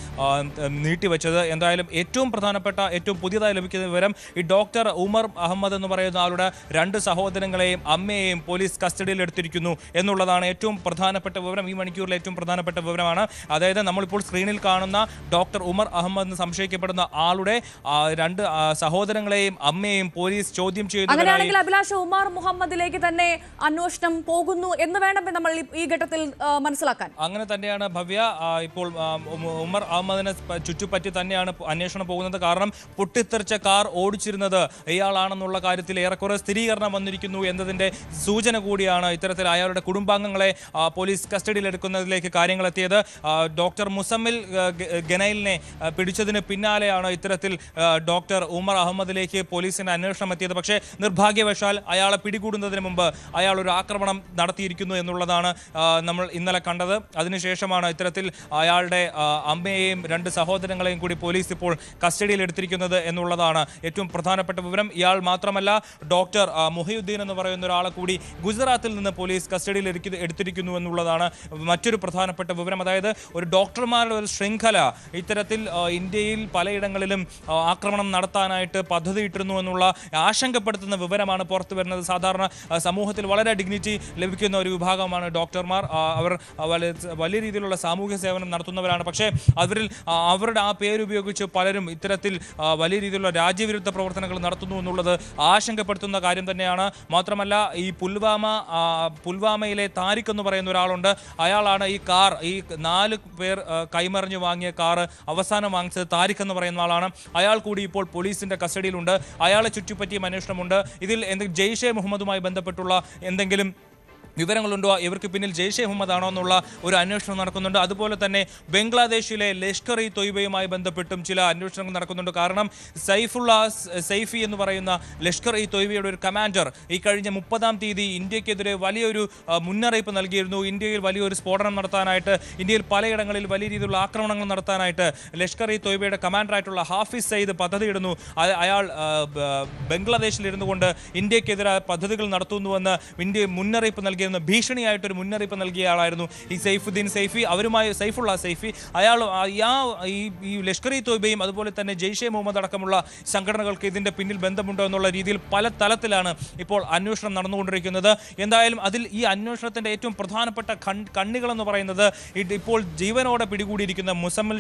നീട്ടിവെച്ചത്. എന്തായാലും ഏറ്റവും പ്രധാനപ്പെട്ട, ഏറ്റവും പുതിയതായി ലഭിക്കുന്ന വിവരം, ഈ ഡോക്ടർ ഉമർ അഹമ്മദ് എന്ന് പറയുന്ന ആളുടെ 2 സഹോദരങ്ങളെയും അമ്മയെയും പോലീസ് കസ്റ്റഡിയിൽ എടുത്തിരിക്കുന്നു എന്നുള്ളതാണ് ഏറ്റവും പ്രധാനപ്പെട്ട വിവരം. ഈ മണിക്കൂറിലെ ഏറ്റവും പ്രധാനപ്പെട്ട വിവരമാണ്. അതായത് നമ്മളിപ്പോൾ സ്ക്രീനിൽ കാണുന്ന ഡോക്ടർ ഉമർ അഹമ്മദ് എന്ന് സംശയിക്കപ്പെടുന്ന ആളുടെ 2 സഹോദരങ്ങളെയും അമ്മയെയും പോലീസ് ചോദ്യം ചെയ്യുന്നു. അങ്ങനെയാണെങ്കിൽ അഭിലാഷ്, ഉമർ മുഹമ്മദിലേക്ക് തന്നെ അന്വേഷണം പോകുന്നു എന്ന് വേണം നമ്മൾ ഈ ഘട്ടത്തിൽ മനസ്സിലാക്കാൻ. അങ്ങനെ തന്നെയാണ് ഭവ്യ. ഇപ്പോൾ ഉമർ അഹമ്മദിനെ ചുറ്റുപറ്റി തന്നെയാണ് അന്വേഷണം പോകുന്നത്. കാരണം പൊട്ടിത്തെറിച്ച കാർ ഓടിച്ചിരുന്നത് ഇയാളാണെന്നുള്ള കാര്യത്തിൽ ഏറെക്കുറെ സ്ഥിരീകരണം വന്നിരിക്കുന്നു എന്നതിന്റെ സൂചന കൂടിയാണ് ഇത്തരത്തിൽ അയാളുടെ കുടുംബാംഗങ്ങളെ പോലീസ് കസ്റ്റഡിയിൽ എടുക്കുന്നതിലേക്ക് കാര്യങ്ങൾ എത്തിയത്. ഡോക്ടർ മുസമ്മിൽ ഗനൈലിനെ പിടിച്ചതിന് പിന്നാലെയാണ് ഇത്തരത്തിൽ ഡോക്ടർ ഉമർ അഹമ്മദിലേക്ക് പോലീസിന്റെ അന്വേഷണം എത്തിയത്. പക്ഷേ നിർഭാഗ്യവശാൽ അയാളെ പിടികൂടുന്നതിന് മുമ്പ് അയാൾ ഒരു ആക്രമണം നടത്തിയിരിക്കുന്നു എന്നുള്ളതാണ് നമ്മൾ ഇന്നലെ കണ്ടത്. അതിനുശേഷമാണ് ഇത്തരത്തിൽ അയാളുടെ അമ്മയെയും 2 സഹോദരങ്ങളെയും കൂടി പോലീസ് ഇപ്പോൾ കസ്റ്റഡിയിൽ എടുത്തിരിക്കുന്നത് എന്നുള്ളതാണ് ഏറ്റവും പ്രധാനപ്പെട്ട വിവരം. ഇയാൾ മാത്രമല്ല, ഡോക്ടർ മുഹയുദ്ദീൻ എന്ന് പറയുന്ന ഒരാളെ കൂടി ഗുജറാത്തിൽ നിന്ന് പോലീസ് കസ്റ്റഡിയിൽ എടുത്തിരിക്കുന്നു എന്നുള്ളതാണ് മറ്റൊരു പ്രധാനപ്പെട്ട വിവരം. അതായത് ഒരു ഡോക്ടർമാരുടെ ഒരു ശൃംഖല ഇത്തരത്തിൽ ഇന്ത്യയിൽ പലയിടങ്ങളിലും ആക്രമണം നടത്താനായിട്ട് പദ്ധതിയിട്ടിരുന്നു എന്നുള്ള ആശങ്കപ്പെടുത്തുന്ന വിവരമാണ് പുറത്തു വരുന്നത്. സാധാരണ സമൂഹത്തിൽ വളരെ ഡിഗ്നിറ്റി ലഭിക്കുന്ന ഒരു വിഭാഗമാണ് ഡോക്ടർമാർ. അവർ വലിയ രീതിയിലുള്ള സാമൂഹ്യ സേവനം നടത്തുന്നവരാണ്. പക്ഷേ അവരുടെ ആ പേരുപയോഗിച്ച് പലരും ഇത്തരത്തിൽ വലിയ രീതിയിലുള്ള രാജ്യവിരുദ്ധ പ്രവർത്തനങ്ങൾ നടത്തുന്നു എന്നുള്ളത് ആശങ്കപ്പെടുത്തുന്ന കാര്യം തന്നെയാണ്. മാത്രമല്ല, ഈ പുൽവാമയിലെ താരിഖ് എന്ന് പറയുന്ന ഒരാളുണ്ട്. അയാളാണ് ഈ കാർ, ഈ 4 പേർ കൈമറിഞ്ഞ് വാങ്ങിയ കാർ അവസാനം വാങ്ങിച്ചത് താരിഖ് എന്ന് പറയുന്ന ആളാണ്. അയാൾ കൂടി ഇപ്പോൾ പോലീസിന്റെ കസ്റ്റഡിയിലുണ്ട്. അയാളെ ചുറ്റിപ്പറ്റിയും അന്വേഷണമുണ്ട്. ഇതിൽ ജെയ്ഷെ മുഹമ്മദുമായി ബന്ധപ്പെട്ടുള്ള എന്തെങ്കിലും വിവരങ്ങളുണ്ടോ, ഇവർക്ക് പിന്നിൽ ജെയ്ഷെ മുഹമ്മദ് ആണോ എന്നുള്ള ഒരു അന്വേഷണം നടക്കുന്നുണ്ട്. അതുപോലെ തന്നെ ബംഗ്ലാദേശിലെ ലഷ്കർ ഇ തൊയ്ബയുമായി ബന്ധപ്പെട്ടും ചില അന്വേഷണങ്ങൾ നടക്കുന്നുണ്ട്. കാരണം സൈഫി എന്ന് പറയുന്ന ലഷ്കർ ഇ തൊയ്ബയുടെ ഒരു കമാൻഡർ ഈ കഴിഞ്ഞ 30-ാം തീയതി ഇന്ത്യക്കെതിരെ വലിയൊരു മുന്നറിയിപ്പ് നൽകിയിരുന്നു. ഇന്ത്യയിൽ വലിയൊരു സ്ഫോടനം നടത്താനായിട്ട്, ഇന്ത്യയിൽ പലയിടങ്ങളിൽ വലിയ രീതിയിലുള്ള ആക്രമണങ്ങൾ നടത്താനായിട്ട് ലഷ്കർ ഇ തൊയ്ബയുടെ കമാൻഡറായിട്ടുള്ള ഹാഫിസ് സയ്യിദ് പദ്ധതിയിടുന്നു. അയാൾ ബംഗ്ലാദേശിലിരുന്നു കൊണ്ട് ഇന്ത്യക്കെതിരെ പദ്ധതികൾ നടത്തുന്നുവെന്ന് ഇന്ത്യ മുന്നറിയിപ്പ് നൽകി ഭീഷണിയായിട്ടൊരു മുന്നറിയിപ്പ് നൽകിയ ആളായിരുന്നു ഈ സൈഫുദ്ദീൻ സൈഫി. അവരുമായി സൈഫുള്ള സൈഫി അയാൾ ഈ ലഷ്കർ ഇ തൊയ്ബയും അതുപോലെ തന്നെ ജെയ്ഷെ മുഹമ്മദ് അടക്കമുള്ള സംഘടനകൾക്ക് ഇതിന്റെ പിന്നിൽ ബന്ധമുണ്ടോ എന്നുള്ള രീതിയിൽ പല തലത്തിലാണ് ഇപ്പോൾ അന്വേഷണം നടന്നുകൊണ്ടിരിക്കുന്നത്. എന്തായാലും ഈ അന്വേഷണത്തിന്റെ ഏറ്റവും പ്രധാനപ്പെട്ട കണ്ണികളെന്ന് പറയുന്നത് ഇപ്പോൾ ജീവനോടെ പിടികൂടിയിരിക്കുന്ന മുസമ്മിൽ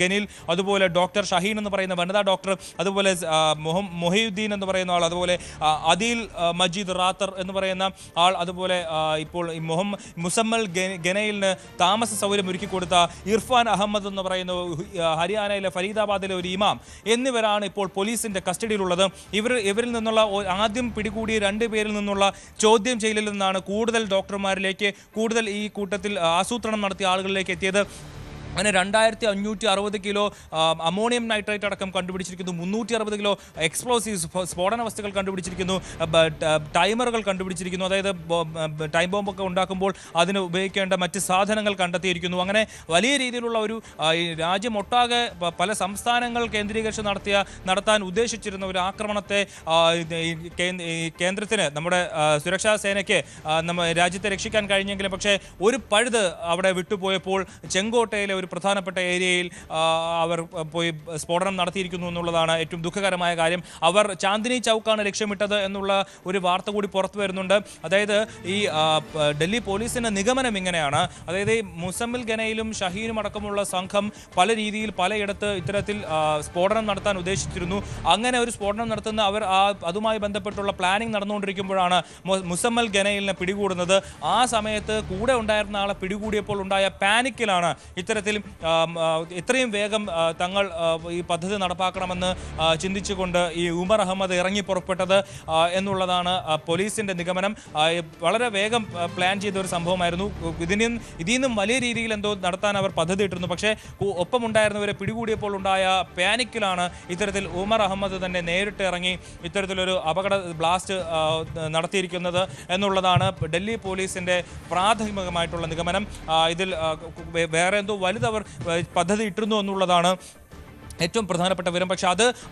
ഗനിൽ, അതുപോലെ ഡോക്ടർ ഷഹീൻ എന്ന് പറയുന്ന വനിതാ ഡോക്ടർ, അതുപോലെ മൊഹീദ്ദീൻ എന്ന് പറയുന്ന ആൾ, അതുപോലെ അദീൽ മജീദ് റാത്തർ എന്ന് പറയുന്ന ആൾ, അതുപോലെ ഇപ്പോൾ ഈ മുസമ്മൽ ഗനയിലിന് താമസ സൗകര്യം ഒരുക്കി കൊടുത്ത ഇർഫാൻ അഹമ്മദ് എന്ന് പറയുന്ന ഹരിയാനയിലെ ഫരീദാബാദിലെ ഒരു ഇമാം എന്നിവരാണ് ഇപ്പോൾ പോലീസിന്റെ കസ്റ്റഡിയിലുള്ളത്. ഇവരിൽ നിന്നുള്ള ആദ്യം പിടികൂടിയ 2 പേരിൽ നിന്നുള്ള ചോദ്യം ചെയ്യലിൽ നിന്നാണ് കൂടുതൽ ഡോക്ടർമാരിലേക്ക്, കൂടുതൽ ഈ കൂട്ടത്തിൽ ആസൂത്രണം നടത്തിയ ആളുകളിലേക്ക് എത്തിയത്. അങ്ങനെ 2560 കിലോ അമോണിയം നൈട്രേറ്റ് അടക്കം കണ്ടുപിടിച്ചിരിക്കുന്നു. 360 കിലോ എക്സ്പ്ലോസീവ്സ് സ്ഫോടന വസ്തുക്കൾ കണ്ടുപിടിച്ചിരിക്കുന്നു. ടൈമറുകൾ കണ്ടുപിടിച്ചിരിക്കുന്നു. അതായത് ടൈം ബോംബൊക്കെ ഉണ്ടാക്കുമ്പോൾ അതിന് ഉപയോഗിക്കേണ്ട മറ്റ് സാധനങ്ങൾ കണ്ടെത്തിയിരിക്കുന്നു. അങ്ങനെ വലിയ രീതിയിലുള്ള ഒരു രാജ്യമൊട്ടാകെ പല സംസ്ഥാനങ്ങൾ കേന്ദ്രീകരിച്ച് നടത്താൻ ഉദ്ദേശിച്ചിരുന്ന ഒരു ആക്രമണത്തെ കേന്ദ്രത്തിന്, നമ്മുടെ സുരക്ഷാ സേനയ്ക്ക് രാജ്യത്തെ രക്ഷിക്കാൻ കഴിഞ്ഞെങ്കിലും പക്ഷേ ഒരു പഴുത് അവിടെ വിട്ടുപോയപ്പോൾ ചെങ്കോട്ടയിലെ ഒരു പ്രധാനപ്പെട്ട ഏരിയയിൽ അവർ പോയി സ്ഫോടനം നടത്തിയിരിക്കുന്നു എന്നുള്ളതാണ് ഏറ്റവും ദുഃഖകരമായ കാര്യം. അവർ ചാന്ദിനി ചൗക്കാണ് ലക്ഷ്യമിട്ടത് എന്നുള്ള ഒരു വാർത്ത കൂടി പുറത്തു വരുന്നുണ്ട്. അതായത് ഈ ഡൽഹി പോലീസിന്റെ നിഗമനം ഇങ്ങനെയാണ്. അതായത് മുസമ്മിൽ ഗനയിലും ഷഹീനും അടക്കമുള്ള സംഘം പല രീതിയിൽ പലയിടത്ത് ഇത്തരത്തിൽ സ്ഫോടനം നടത്താൻ ഉദ്ദേശിച്ചിരുന്നു. അങ്ങനെ ഒരു സ്ഫോടനം നടത്തുന്ന അവർ അതുമായി ബന്ധപ്പെട്ടുള്ള പ്ലാനിംഗ് നടന്നുകൊണ്ടിരിക്കുമ്പോഴാണ് മുസമ്മൽ ഗനയിലിനെ പിടികൂടുന്നത്. ആ സമയത്ത് കൂടെ ഉണ്ടായിരുന്ന ആളെ പിടികൂടിയപ്പോൾ ഉണ്ടായ പാനിക്കിലാണ് ഇത്തരത്തിൽ ഇത്രയും വേഗം തങ്ങൾ ഈ പദ്ധതി നടപ്പാക്കണമെന്ന് ചിന്തിച്ചുകൊണ്ട് ഈ ഉമർ അഹമ്മദ് ഇറങ്ങി പുറപ്പെട്ടത് എന്നുള്ളതാണ് പോലീസിന്റെ നിഗമനം. വളരെ വേഗം പ്ലാൻ ചെയ്ത ഒരു സംഭവമായിരുന്നു. ഇതിൽ നിന്നും വലിയ രീതിയിൽ എന്തോ നടത്താൻ അവർ പദ്ധതി ഇട്ടിരുന്നു. പക്ഷേ ഒപ്പമുണ്ടായിരുന്നവരെ പിടികൂടിയപ്പോൾ ഉണ്ടായ പാനിക്കിലാണ് ഇത്തരത്തിൽ ഉമർ അഹമ്മദ് തന്നെ നേരിട്ട് ഇറങ്ങി ഇത്തരത്തിലൊരു ബ്ലാസ്റ്റ് നടത്തിയിരിക്കുന്നത് എന്നുള്ളതാണ് ഡൽഹി പോലീസിന്റെ പ്രാഥമികമായിട്ടുള്ള നിഗമനം. ഇതിൽ വേറെ എന്തോ വലുതവർ പദ്ധതി ഇട്ടിരുന്നു എന്നുള്ളതാണ് ഏറ്റവും പ്രധാനപ്പെട്ട വിവരം. പക്ഷെ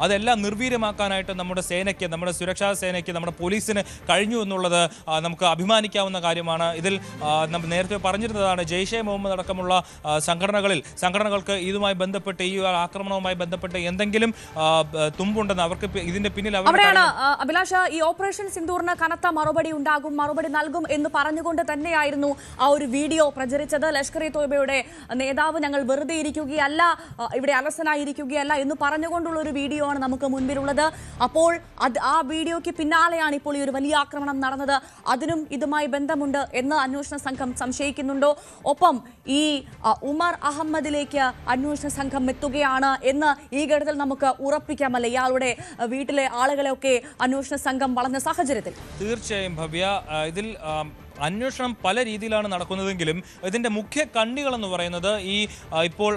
അതെല്ലാം നിർവീര്യമാക്കാനായിട്ട് നമ്മുടെ സേനയ്ക്ക്, നമ്മുടെ സുരക്ഷാ സേനയ്ക്ക്, നമ്മുടെ പോലീസിന് കഴിഞ്ഞു എന്നുള്ളത് നമുക്ക് അഭിമാനിക്കാവുന്ന കാര്യമാണ്. ഇതിൽ നമ്മൾ നേരത്തെ പറഞ്ഞിരുന്നതാണ്, ജെയ്ഷെ മുഹമ്മദ് അടക്കമുള്ള സംഘടനകൾക്ക് ഇതുമായി ബന്ധപ്പെട്ട്, ഈ ആക്രമണവുമായി ബന്ധപ്പെട്ട് എന്തെങ്കിലും തുമ്പുണ്ടെന്ന്, അവർക്ക് ഇതിന്റെ പിന്നിൽ അവിടെയാണ് അഭിലാഷ ഈ ഓപ്പറേഷൻ സിന്ദൂറിന് കനത്ത മറുപടി നൽകും എന്ന് പറഞ്ഞുകൊണ്ട് തന്നെയായിരുന്നു ആ ഒരു വീഡിയോ പ്രചരിച്ചത്. ലഷ്കർ ഇ തൊയ്ബയുടെ നേതാവ് ഞങ്ങൾ വെറുതെ ഇരിക്കുകയല്ല, ഇവിടെ അലസനായിരിക്കുക എന്ന് പറഞ്ഞുകൊണ്ടുള്ള ഒരു വീഡിയോ ആണ് നമുക്ക് മുൻപിലുള്ളത്. അപ്പോൾ ആ വീഡിയോയ്ക്ക് പിന്നാലെയാണ് ഇപ്പോൾ ഈ ഒരു വലിയ ആക്രമണം നടന്നത്. അതിനും ഇതുമായി ബന്ധമുണ്ട് എന്ന് അന്വേഷണ സംഘം സംശയിക്കുന്നുണ്ടോ? ഒപ്പം ഈ ഉമർ അഹമ്മദിലേക്ക് അന്വേഷണ സംഘം എത്തുകയാണ് എന്ന് ഈ ഘട്ടത്തിൽ നമുക്ക് ഉറപ്പിക്കാമല്ലേ? ഇയാളുടെ വീട്ടിലെ ആളുകളെയൊക്കെ അന്വേഷണ സംഘം വളഞ്ഞ സാഹചര്യത്തിൽ തീർച്ചയായും ഭവ്യ, ഇതിൽ അന്വേഷണം പല രീതിയിലാണ് നടക്കുന്നതെങ്കിലും ഇതിൻ്റെ മുഖ്യ കണ്ണികളെന്ന് പറയുന്നത് ഇപ്പോൾ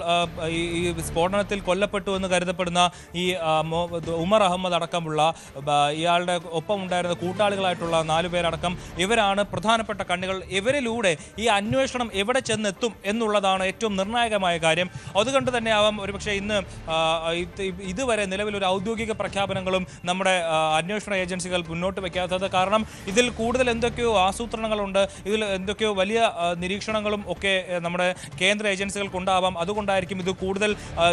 ഈ സ്ഫോടനത്തിൽ കൊല്ലപ്പെട്ടു എന്ന് കരുതപ്പെടുന്ന ഈ ഉമർ അഹമ്മദ് അടക്കമുള്ള ഇയാളുടെ ഒപ്പം ഉണ്ടായിരുന്ന കൂട്ടാളികളായിട്ടുള്ള 4 പേരടക്കം ഇവരാണ് പ്രധാനപ്പെട്ട കണ്ണികൾ. ഇവരിലൂടെ ഈ അന്വേഷണം എവിടെ ചെന്നെത്തും എന്നുള്ളതാണ് ഏറ്റവും നിർണായകമായ കാര്യം. അതുകൊണ്ട് തന്നെ ആവാം ഒരുപക്ഷെ ഇന്ന് ഇതുവരെ നിലവിലൊരു ഔദ്യോഗിക പ്രഖ്യാപനങ്ങളും നമ്മുടെ അന്വേഷണ ഏജൻസികൾ മുന്നോട്ട് വയ്ക്കാത്തത്. കാരണം ഇതിൽ കൂടുതൽ എന്തൊക്കെയോ ആസൂത്രണങ്ങളുണ്ട്, ഇതിൽ എന്തൊക്കെയോ വലിയ നിരീക്ഷണങ്ങളും ഒക്കെ നമ്മുടെ കേന്ദ്ര ഏജൻസികൾക്കുണ്ടാവാം. അതുകൊണ്ടായിരിക്കും ഇത് കൂടുതൽ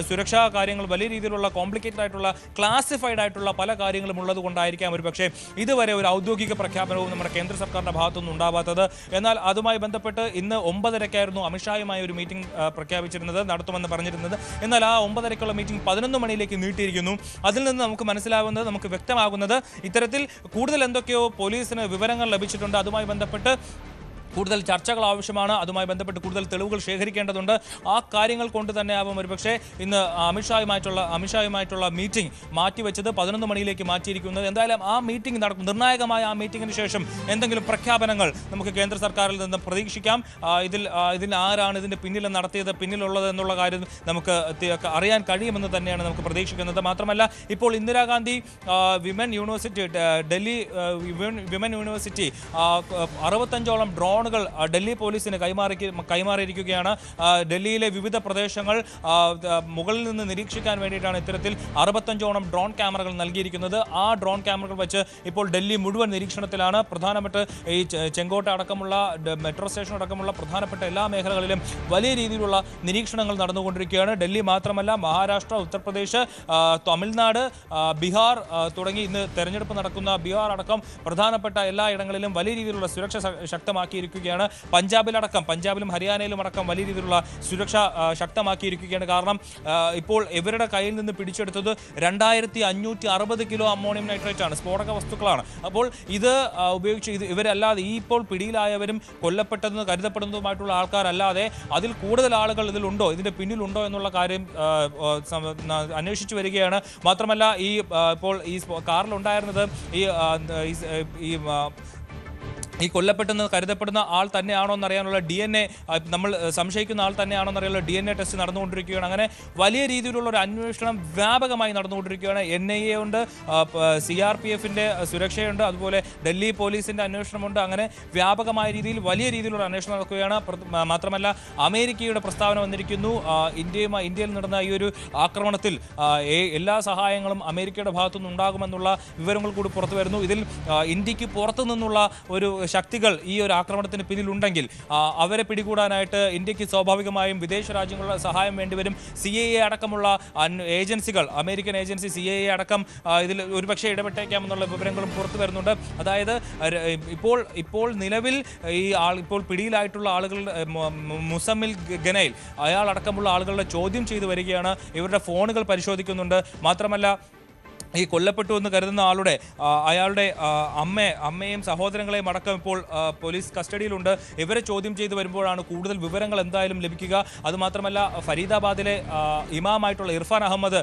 സുരക്ഷാ കാര്യങ്ങൾ, വലിയ രീതിയിലുള്ള കോംപ്ലിക്കേറ്റഡ് ആയിട്ടുള്ള ക്ലാസിഫൈഡ് ആയിട്ടുള്ള പല കാര്യങ്ങളും ഉള്ളത് കൊണ്ടായിരിക്കാം ഒരു പക്ഷേ ഇതുവരെ ഒരു ഔദ്യോഗിക പ്രഖ്യാപനവും നമ്മുടെ കേന്ദ്ര സർക്കാരിൻ്റെ ഭാഗത്തുനിന്ന് ഉണ്ടാവാത്തത്. എന്നാൽ അതുമായി ബന്ധപ്പെട്ട് ഇന്ന് 9:30 അമിത്ഷായുമായി ഒരു മീറ്റിംഗ് പ്രഖ്യാപിച്ചിരുന്നത്, നടത്തുമെന്ന് പറഞ്ഞിരുന്നത്. എന്നാൽ ആ 9:30 മീറ്റിംഗ് 11 മണിയിലേക്ക് നീട്ടിയിരിക്കുന്നു. അതിൽ നിന്ന് നമുക്ക് മനസ്സിലാവുന്നത്, നമുക്ക് വ്യക്തമാകുന്നത് ഇത്തരത്തിൽ കൂടുതൽ എന്തൊക്കെയോ പോലീസിന് വിവരങ്ങൾ ലഭിച്ചിട്ടുണ്ട്. അതുമായി ബന്ധപ്പെട്ട് കൂടുതൽ ചർച്ചകൾ ആവശ്യമാണ്. അതുമായി ബന്ധപ്പെട്ട് കൂടുതൽ തെളിവുകൾ ശേഖരിക്കേണ്ടതുണ്ട്. ആ കാര്യങ്ങൾ കൊണ്ട് തന്നെ ആവും ഒരുപക്ഷെ ഇന്ന് അമിത്ഷായുമായിട്ടുള്ള മീറ്റിംഗ് മാറ്റിവെച്ചത് 11 മണിയിലേക്ക് മാറ്റിയിരിക്കുന്നത്. എന്തായാലും ആ മീറ്റിംഗ് നടക്കും. നിർണായകമായ ആ മീറ്റിംഗിന് ശേഷം എന്തെങ്കിലും പ്രഖ്യാപനങ്ങൾ നമുക്ക് കേന്ദ്ര സർക്കാരിൽ നിന്ന് പ്രതീക്ഷിക്കാം. ഇതിൽ ആരാണ് ഇതിന്റെ പിന്നിലുള്ളത് എന്നുള്ള കാര്യം നമുക്ക് അറിയാൻ കഴിയുമെന്ന് തന്നെയാണ് നമുക്ക് പ്രതീക്ഷിക്കുന്നത്. മാത്രമല്ല ഇപ്പോൾ ഇന്ദിരാഗാന്ധി ഡൽഹി വിമൻ യൂണിവേഴ്സിറ്റി 65ഓളം ഡ്രോണുകൾ ഡൽഹി പോലീസിന് കൈമാറിയിരിക്കുകയാണ്. ഡൽഹിയിലെ വിവിധ പ്രദേശങ്ങൾ മുകളിൽ നിന്ന് നിരീക്ഷിക്കാൻ വേണ്ടിയിട്ടാണ് ഇത്തരത്തിൽ 65ഓളം ഡ്രോൺ ക്യാമറകൾ നൽകിയിരിക്കുന്നത്. ആ ഡ്രോൺ ക്യാമറകൾ വെച്ച് ഇപ്പോൾ ഡൽഹി മുഴുവൻ നിരീക്ഷണത്തിലാണ്. പ്രധാനപ്പെട്ട ഈ ചെങ്കോട്ട അടക്കമുള്ള മെട്രോ സ്റ്റേഷൻ അടക്കമുള്ള പ്രധാനപ്പെട്ട എല്ലാ മേഖലകളിലും വലിയ രീതിയിലുള്ള നിരീക്ഷണങ്ങൾ നടന്നുകൊണ്ടിരിക്കുകയാണ്. ഡൽഹി മാത്രമല്ല, മഹാരാഷ്ട്ര, ഉത്തർപ്രദേശ്, തമിഴ്നാട്, ബീഹാർ തുടങ്ങി ഇന്ന് തെരഞ്ഞെടുപ്പ് നടക്കുന്ന ബീഹാർ അടക്കം പ്രധാനപ്പെട്ട എല്ലാ ഇടങ്ങളിലും വലിയ രീതിയിലുള്ള സുരക്ഷ ശക്തമാക്കിയിരിക്കുകയാണ്. പഞ്ചാബിലും ഹരിയാനയിലും അടക്കം വലിയ രീതിയിലുള്ള സുരക്ഷ ശക്തമാക്കിയിരിക്കുകയാണ്. കാരണം ഇപ്പോൾ ഇവരുടെ കയ്യിൽ നിന്ന് പിടിച്ചെടുത്തത് 2560 കിലോ അമ്മോണിയം നൈട്രേറ്റ് ആണ്, സ്ഫോടക വസ്തുക്കളാണ്. അപ്പോൾ ഇത് ഉപയോഗിച്ച് ഇവരല്ലാതെ ഈ ഇപ്പോൾ പിടിയിലായവരും കൊല്ലപ്പെട്ടതെന്ന് കരുതപ്പെടുന്നതുമായിട്ടുള്ള ആൾക്കാരല്ലാതെ അതിൽ കൂടുതൽ ആളുകൾ ഇതിലുണ്ടോ, ഇതിന്റെ പിന്നിലുണ്ടോ എന്നുള്ള കാര്യം അന്വേഷിച്ചു വരികയാണ്. മാത്രമല്ല ഇപ്പോൾ ഈ കാറിലുണ്ടായിരുന്നത് ഈ കൊല്ലപ്പെട്ടെന്ന് കരുതപ്പെടുന്ന ആൾ തന്നെയാണോ എന്നറിയാനുള്ള DNA, നമ്മൾ സംശയിക്കുന്ന ആൾ തന്നെയാണോ എന്നറിയാനുള്ള DNA ടെസ്റ്റ് നടന്നുകൊണ്ടിരിക്കുകയാണ്. അങ്ങനെ വലിയ രീതിയിലുള്ള ഒരു അന്വേഷണം വ്യാപകമായി നടന്നുകൊണ്ടിരിക്കുകയാണ്. NIA ഉണ്ട്, CRPFന്റെ സുരക്ഷയുണ്ട്, അതുപോലെ ഡൽഹി പോലീസിന്റെ അന്വേഷണമുണ്ട്. അങ്ങനെ വ്യാപകമായ രീതിയിൽ വലിയ രീതിയിലുള്ള അന്വേഷണം നടക്കുകയാണ്. മാത്രമല്ല അമേരിക്കയുടെ പ്രസ്താവന വന്നിരിക്കുന്നു. ഇന്ത്യയിൽ നടന്ന ഈ ഒരു ആക്രമണത്തിൽ എല്ലാ സഹായങ്ങളും അമേരിക്കയുടെ ഭാഗത്തുനിന്ന് ഉണ്ടാകുമെന്നുള്ള വിവരങ്ങൾ കൂടി പുറത്തു വരുന്നു. ഇതിൽ ഇന്ത്യക്ക് പുറത്തു നിന്നുള്ള ഒരു ശക്തികൾ ഈ ഒരു ആക്രമണത്തിന് പിന്നിലുണ്ടെങ്കിൽ അവരെ പിടികൂടാനായിട്ട് ഇന്ത്യക്ക് സ്വാഭാവികമായും വിദേശ രാജ്യങ്ങളുടെ സഹായം വേണ്ടിവരും. CIA അടക്കമുള്ള ഏജൻസികൾ, അമേരിക്കൻ ഏജൻസി CIA അടക്കം ഇതിൽ ഒരുപക്ഷെ ഇടപെട്ടേക്കാമെന്നുള്ള വിവരങ്ങളും പുറത്തു വരുന്നുണ്ട്. അതായത് ഇപ്പോൾ നിലവിൽ ഇപ്പോൾ പിടിയിലായിട്ടുള്ള ആളുകൾ മുസമ്മിൽ ഗനയിൽ അയാളടക്കമുള്ള ആളുകളുടെ ചോദ്യം ചെയ്തു വരികയാണ്. ഇവരുടെ ഫോണുകൾ പരിശോധിക്കുന്നുണ്ട്. മാത്രമല്ല ഈ കൊല്ലപ്പെട്ടു എന്ന് കരുതുന്ന അയാളുടെ അമ്മയും സഹോദരങ്ങളെയും അടക്കം ഇപ്പോൾ പോലീസ് കസ്റ്റഡിയിലുണ്ട്. ഇവരെ ചോദ്യം ചെയ്തു വരുമ്പോഴാണ് കൂടുതൽ വിവരങ്ങൾ എന്തായാലും ലഭിക്കുക. അതുമാത്രമല്ല ഫരീദാബാദിലെ ഇമാമായിട്ടുള്ള ഇർഫാൻ അഹമ്മദ്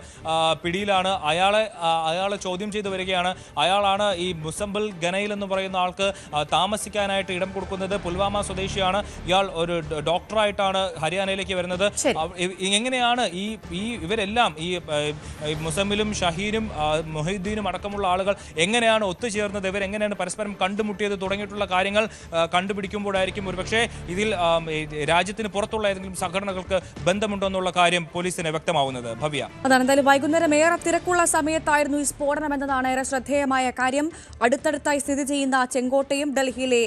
പിടിയിലാണ്. അയാളെ ചോദ്യം ചെയ്തു വരികയാണ്. അയാളാണ് ഈ മുസമ്പിൾ ഗനയിൽ എന്ന് പറയുന്ന ആൾക്ക് താമസിക്കാനായിട്ട് ഇടം കൊടുക്കുന്നത്. പുൽവാമ സ്വദേശിയാണ്. ഇയാൾ ഒരു ഡോക്ടറായിട്ടാണ് ഹരിയാനയിലേക്ക് വരുന്നത്. എങ്ങനെയാണ് ഇവരെല്ലാം ഈ മുസമ്മിലും ഷഹീനും മൊഹീദ്ദീനും അടക്കമുള്ള ആളുകൾ എങ്ങനെയാണ് ഒത്തുചേർന്നത്, ഇവരെങ്ങനെയാണ് പരസ്പരം കണ്ടുമുട്ടിയത് തുടങ്ങിയിട്ടുള്ള കാര്യങ്ങൾ കണ്ടുപിടിക്കുമ്പോഴായിരിക്കും ഒരുപക്ഷെ ഇതിൽ രാജ്യത്തിന് പുറത്തുള്ള ഏതെങ്കിലും സംഘടനകൾക്ക് ബന്ധമുണ്ടോ എന്നുള്ള കാര്യം പോലീസിന് വ്യക്തമാവുന്നത്. ഭവ്യ, അതാണ് എന്തായാലും വൈകുന്നേരം ഏറെ തിരക്കുള്ള സമയത്തായിരുന്നു ഈ സ്ഫോടനം എന്നതാണ് ഏറെ ശ്രദ്ധേയമായ കാര്യം. അടുത്തടുത്തായി സ്ഥിതി ചെയ്യുന്ന ചെങ്കോട്ടയും ഡൽഹിയിലെ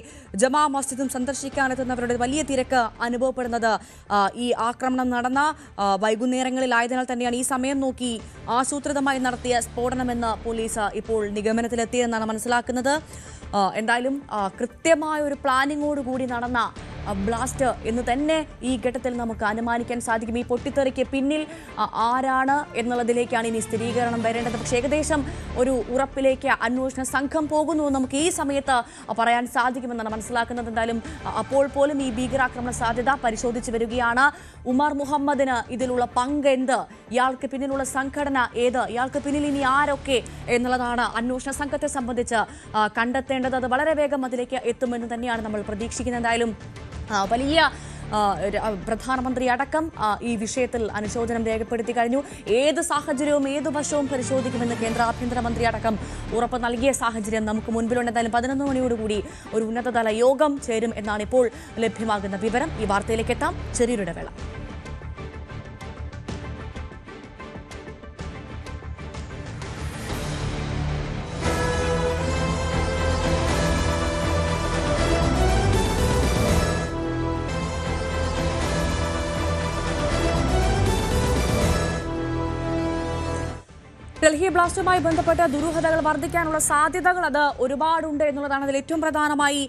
ജമാ മസ്ജിദും സന്ദർശിക്കാനെത്തുന്നവരുടെ വലിയ തിരക്ക് അനുഭവപ്പെടുന്നത് ഈ ആക്രമണം നടന്ന വൈകുന്നേരങ്ങളിലായതിനാൽ തന്നെയാണ്. ഈ സമയം നോക്കി ആസൂത്രിതമായി നടത്തിയ സ്ഫോടനമെന്ന് പോലീസ് ഇപ്പോൾ നിഗമനത്തിലെത്തിയെന്നാണ് മനസ്സിലാക്കുന്നത്. എന്തായാലും കൃത്യമായ ഒരു പ്ലാനിങ്ങോടുകൂടി നടന്ന ബ്ലാസ്റ്റ് എന്ന് തന്നെ ഈ ഘട്ടത്തിൽ നമുക്ക് അനുമാനിക്കാൻ സാധിക്കും. ഈ പൊട്ടിത്തെറിക്ക് പിന്നിൽ ആരാണ് എന്നുള്ളതിലേക്കാണ് ഇനി സ്ഥിരീകരണം വരേണ്ടത്. പക്ഷേ ഏകദേശം ഒരു ഉറപ്പിലേക്ക് അന്വേഷണ സംഘം പോകുന്നു നമുക്ക് ഈ സമയത്ത് പറയാൻ സാധിക്കുമെന്നാണ് മനസ്സിലാക്കുന്നത്. എന്തായാലും അപ്പോൾ പോലും ഈ ഭീകരാക്രമണ സാധ്യത പരിശോധിച്ചു വരികയാണ്. ഉമർ മുഹമ്മദിന് ഇതിലുള്ള പങ്ക് എന്ത്, ഇയാൾക്ക് പിന്നിലുള്ള സംഘടന ഏത്, ഇയാൾക്ക് പിന്നിൽ ഇനി ആരൊക്കെ എന്നുള്ളതാണ് അന്വേഷണ സംഘത്തെ സംബന്ധിച്ച് കണ്ടെത്തേണ്ടത്. അത് വളരെ വേഗം അതിലേക്ക് എത്തുമെന്ന് തന്നെയാണ് നമ്മൾ പ്രതീക്ഷിക്കുന്നത്. എന്തായാലും വലിയ പ്രധാനമന്ത്രി അടക്കം ഈ വിഷയത്തിൽ അനുശോചനം രേഖപ്പെടുത്തി കഴിഞ്ഞു. ഏത് സാഹചര്യവും ഏത് വശവും പരിശോധിക്കുമെന്ന് കേന്ദ്ര ആഭ്യന്തരമന്ത്രി അടക്കം ഉറപ്പ് നൽകിയ സാഹചര്യം നമുക്ക് മുൻപിലുണ്ട്. എന്തായാലും 11 മണിയോടുകൂടി ഒരു ഉന്നതതല യോഗം ചേരും എന്നാണ് ഇപ്പോൾ ലഭ്യമാകുന്ന വിവരം. ഈ വാർത്തയിലേക്ക് എത്താം, ചെറിയൊരു ഇടവേള. ഡൽഹി ബ്ലാസ്റ്റുമായി ബന്ധപ്പെട്ട ദുരൂഹതകൾ വർദ്ധിക്കാനുള്ള സാധ്യതകൾ അത് ഒരുപാടുണ്ട് എന്നുള്ളതാണ്. അതിൽ ഏറ്റവും പ്രധാനമായി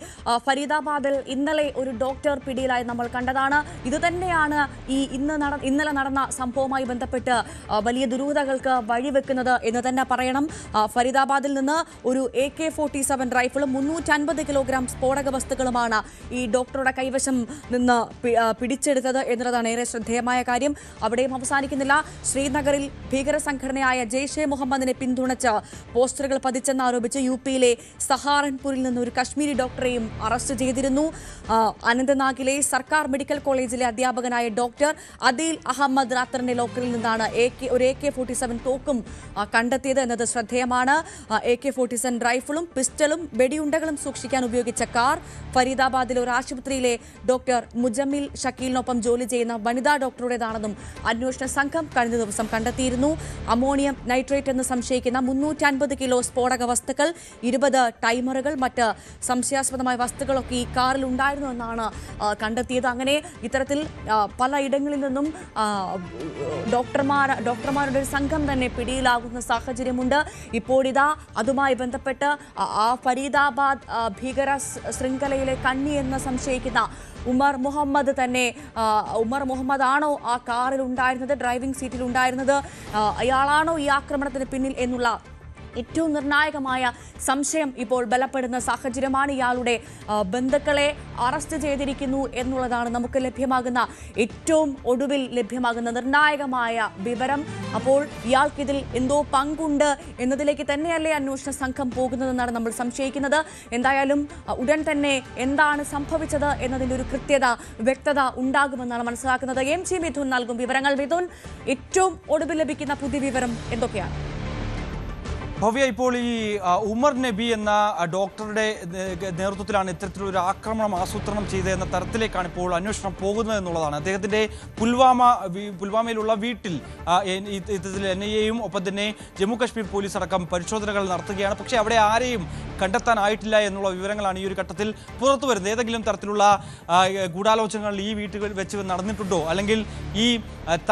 ഫരീദാബാദിൽ ഇന്നലെ ഒരു ഡോക്ടർ പിടിയിലായി നമ്മൾ കണ്ടതാണ്. ഇത് തന്നെയാണ് ഇന്നലെ നടന്ന സംഭവവുമായി ബന്ധപ്പെട്ട് വലിയ ദുരൂഹതകൾക്ക് വഴിവെക്കുന്നത് എന്ന് തന്നെ പറയണം. ഫരീദാബാദിൽ നിന്ന് ഒരു AK-47 റൈഫിളും 350 കിലോഗ്രാം സ്ഫോടക വസ്തുക്കളുമാണ് ഈ ഡോക്ടറുടെ കൈവശം നിന്ന് പിടിച്ചെടുത്തത് എന്നുള്ളതാണ് ഏറെ ശ്രദ്ധേയമായ കാര്യം. അവിടെയും അവസാനിക്കുന്നില്ല. ശ്രീനഗറിൽ ഭീകര സംഘടനയായ ജെയ്ഷെ മുഹമ്മദിനെ പിന്തുണച്ച് പോസ്റ്ററുകൾ പതിച്ചെന്നാരോപിച്ച് യുപിയിലെ സഹാറൻപൂരിൽ നിന്ന് ഒരു കശ്മീരി ഡോക്ടറെയും അറസ്റ്റ് ചെയ്തിരുന്നു. അനന്തനാഗിലെ സർക്കാർ മെഡിക്കൽ കോളേജിലെ അധ്യാപകനായ ഡോക്ടർ അദീൽ അഹമ്മദ് റാത്തറിന്റെ ലോക്കറിൽ നിന്നാണ് ഒരു AK-47 തോക്കും കണ്ടെത്തിയത് എന്നത് ശ്രദ്ധേയമാണ്. AK-47 റൈഫിളും പിസ്റ്റളും വെടിയുണ്ടകളും സൂക്ഷിക്കാൻ ഉപയോഗിച്ച കാർ ഫരീദാബാദിലെ ഒരു ആശുപത്രിയിലെ ഡോക്ടർ മുജമ്മിൽ ഷക്കീലിനൊപ്പം ജോലി ചെയ്യുന്ന വനിതാ ഡോക്ടറുടേതാണെന്നും അന്വേഷണ സംഘം കഴിഞ്ഞ ദിവസം കണ്ടെത്തിയിരുന്നു. അമോണിയം നൈട്രേറ്റ് എന്ന് സംശയിക്കുന്ന 350 കിലോ സ്ഫോടക വസ്തുക്കൾ, 20 ടൈമറുകൾ, മറ്റ് സംശയാസ്പദമായ വസ്തുക്കളൊക്കെ ഈ കാറിൽ ഉണ്ടായിരുന്നു എന്നാണ് കണ്ടെത്തിയത്. അങ്ങനെ ഇത്തരത്തിൽ പലയിടങ്ങളിൽ നിന്നും ഡോക്ടർമാരുടെ ഒരു സംഘം തന്നെ പിടിയിലാകുന്ന സാഹചര്യമുണ്ട്. ഇപ്പോഴിതാ അതുമായി ബന്ധപ്പെട്ട് ആ ഫരീദാബാദ് ഭീകര ശൃംഖലയിലെ കണ്ണി എന്ന് സംശയിക്കുന്ന ഉമർ മുഹമ്മദ് ആണോ ആ കാറിൽ ഉണ്ടായിരുന്നത്, ഡ്രൈവിംഗ് സീറ്റിൽ ഉണ്ടായിരുന്നത്, അയാളാണോ ഈ ആക്രമണത്തിന് പിന്നിൽ എന്നുള്ള ഏറ്റവും നിർണായകമായ സംശയം ഇപ്പോൾ ബലപ്പെടുന്ന സാഹചര്യമാണ്. ഇയാളുടെ ബന്ധുക്കളെ അറസ്റ്റ് ചെയ്തിരിക്കുന്നു എന്നുള്ളതാണ് നമുക്ക് ലഭ്യമാകുന്ന ഏറ്റവും ഒടുവിൽ ലഭ്യമാകുന്ന നിർണായകമായ വിവരം. അപ്പോൾ ഇയാൾക്കിതിൽ എന്തോ പങ്കുണ്ട് എന്നതിലേക്ക് തന്നെയല്ലേ അന്വേഷണ സംഘം പോകുന്നതെന്നാണ് നമ്മൾ സംശയിക്കുന്നത്. എന്തായാലും ഉടൻ തന്നെ എന്താണ് സംഭവിച്ചത് എന്നതിൻ്റെ ഒരു വ്യക്തത ഉണ്ടാകുമെന്നാണ് മനസ്സിലാക്കുന്നത്. MC മിഥുൻ നൽകും വിവരങ്ങൾ. മിഥുൻ, ഏറ്റവും ഒടുവിൽ ലഭിക്കുന്ന പുതിയ വിവരം എന്തൊക്കെയാണ്? ഭവ്യ, ഇപ്പോൾ ഈ ഉമർ നബി എന്ന ഡോക്ടറുടെ നേതൃത്വത്തിലാണ് ഇത്തരത്തിലൊരു ആക്രമണം ആസൂത്രണം ചെയ്തതെന്ന തരത്തിലേക്കാണ് ഇപ്പോൾ അന്വേഷണം പോകുന്നത് എന്നുള്ളതാണ്. അദ്ദേഹത്തിൻ്റെ പുൽവാമയിലുള്ള വീട്ടിൽ ഇത്തരത്തിൽ NIA-യും ഒപ്പം തന്നെ ജമ്മു കാശ്മീർ പോലീസ് അടക്കം പരിശോധനകൾ നടത്തുകയാണ്. പക്ഷേ അവിടെ ആരെയും കണ്ടെത്താനായിട്ടില്ല എന്നുള്ള വിവരങ്ങളാണ് ഈ ഒരു ഘട്ടത്തിൽ പുറത്തു വരുന്നത്. ഏതെങ്കിലും തരത്തിലുള്ള ഗൂഢാലോചനകൾ ഈ വീട്ടുകളിൽ വെച്ച് നടന്നിട്ടുണ്ടോ, അല്ലെങ്കിൽ ഈ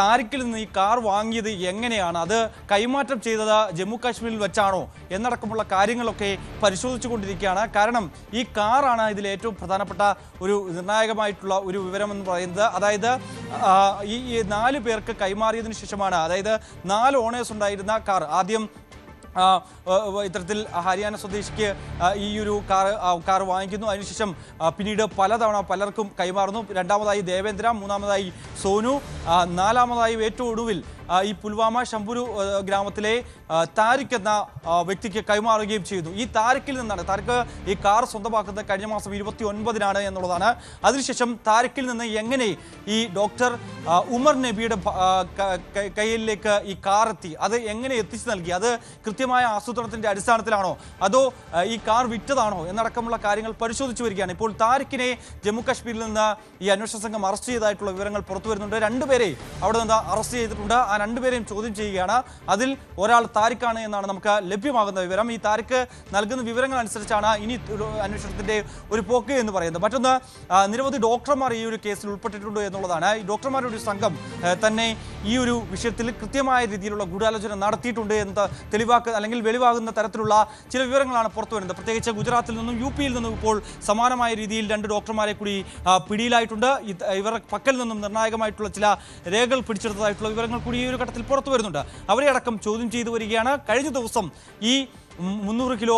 താരിഖിൽ നിന്ന് ഈ കാർ വാങ്ങിയത് എങ്ങനെയാണ്, അത് കൈമാറ്റം ചെയ്തത് ജമ്മു കാശ്മീരിൽ വെച്ചാണോ എന്നടക്കമുള്ള കാര്യങ്ങളൊക്കെ പരിശോധിച്ചു കൊണ്ടിരിക്കുകയാണ്. കാരണം ഈ കാറാണ് ഇതിൽ ഏറ്റവും പ്രധാനപ്പെട്ട ഒരു നിർണായകമായിട്ടുള്ള ഒരു വിവരം എന്ന് പറയുന്നത്. അതായത് ഈ 4 പേർക്ക് കൈമാറിയതിനു ശേഷമാണ്, അതായത് 4 ഓണേഴ്സ് ഉണ്ടായിരുന്ന കാർ ആദ്യം ഇത്തരത്തിൽ ഹരിയാന സ്വദേശിക്ക് ഈ ഒരു കാർ വാങ്ങിക്കുന്നു. അതിനുശേഷം പിന്നീട് പലതവണ പലർക്കും കൈമാറുന്നു. രണ്ടാമതായി ദേവേന്ദ്ര, മൂന്നാമതായി സോനു, നാലാമതായി ഏറ്റവും ഒടുവിൽ ഈ പുൽവാമ ശംഭുരു ഗ്രാമത്തിലെ താരിഖ് എന്ന വ്യക്തിക്ക് കൈമാറുകയും ചെയ്തു. ഈ താരിഖിൽ നിന്നാണ്, താരിഖ് ഈ കാർ സ്വന്തമാക്കുന്നത് കഴിഞ്ഞ മാസം 29-നാണ് എന്നുള്ളതാണ്. അതിനുശേഷം താരിഖിൽ നിന്ന് എങ്ങനെ ഈ ഡോക്ടർ ഉമർ നബിയുടെ കയ്യിലേക്ക് ഈ കാർ എത്തി, അത് എങ്ങനെ എത്തിച്ചു നൽകി, അത് കൃത്യമായ ആസൂത്രണത്തിൻ്റെ അടിസ്ഥാനത്തിലാണോ അതോ ഈ കാർ വിറ്റതാണോ എന്നടക്കമുള്ള കാര്യങ്ങൾ പരിശോധിച്ചു വരികയാണ്. ഇപ്പോൾ താരിഖിനെ ജമ്മു കാശ്മീരിൽ നിന്ന് ഈ അന്വേഷണ സംഘം അറസ്റ്റ് ചെയ്തതായിട്ടുള്ള വിവരങ്ങൾ പുറത്തു വരുന്നുണ്ട്. 2 പേരെ അവിടെ നിന്ന് അറസ്റ്റ് ചെയ്തിട്ടുണ്ട്. ആ 2 പേരെയും ചോദ്യം ചെയ്യുകയാണ്. അതിൽ ഒരാൾ താരിഖാണ് എന്നാണ് നമുക്ക് ലഭ്യമാകുന്ന വിവരം. ഈ താരിഖ് നൽകുന്ന വിവരങ്ങൾ അനുസരിച്ചാണ് ഇനി അന്വേഷണത്തിന്റെ ഒരു പോക്ക് എന്ന് പറയുന്നത്. മറ്റൊന്ന്, നിരവധി ഡോക്ടർമാർ ഈ ഒരു കേസിൽ ഉൾപ്പെട്ടിട്ടുണ്ട് എന്നുള്ളതാണ്. ഈ ഡോക്ടർമാരുടെ ഒരു സംഘം തന്നെ ഈ ഒരു വിഷയത്തിൽ കൃത്യമായ രീതിയിലുള്ള ഗൂഢാലോചന നടത്തിയിട്ടുണ്ട് എന്ന് അല്ലെങ്കിൽ വെളിവാകുന്ന തരത്തിലുള്ള ചില വിവരങ്ങളാണ് പുറത്തു വരുന്നത്. പ്രത്യേകിച്ച് ഗുജറാത്തിൽ നിന്നും UP-യിൽ നിന്നും ഇപ്പോൾ സമാനമായ രീതിയിൽ 2 ഡോക്ടർമാരെ കൂടി പിടിയിലായിട്ടുണ്ട്. ഇവരുടെ പക്കൽ നിന്നും നിർണായകമായിട്ടുള്ള ചില രേഖകൾ പിടിച്ചെടുത്തതായിട്ടുള്ള വിവരങ്ങൾ കൂടി ഈ ഒരു ഘട്ടത്തിൽ പുറത്തു വരുന്നുണ്ട്. അവരെ അടക്കം ചോദ്യം ചെയ്തു വരികയാണ്. കഴിഞ്ഞ ദിവസം ഈ 300 കിലോ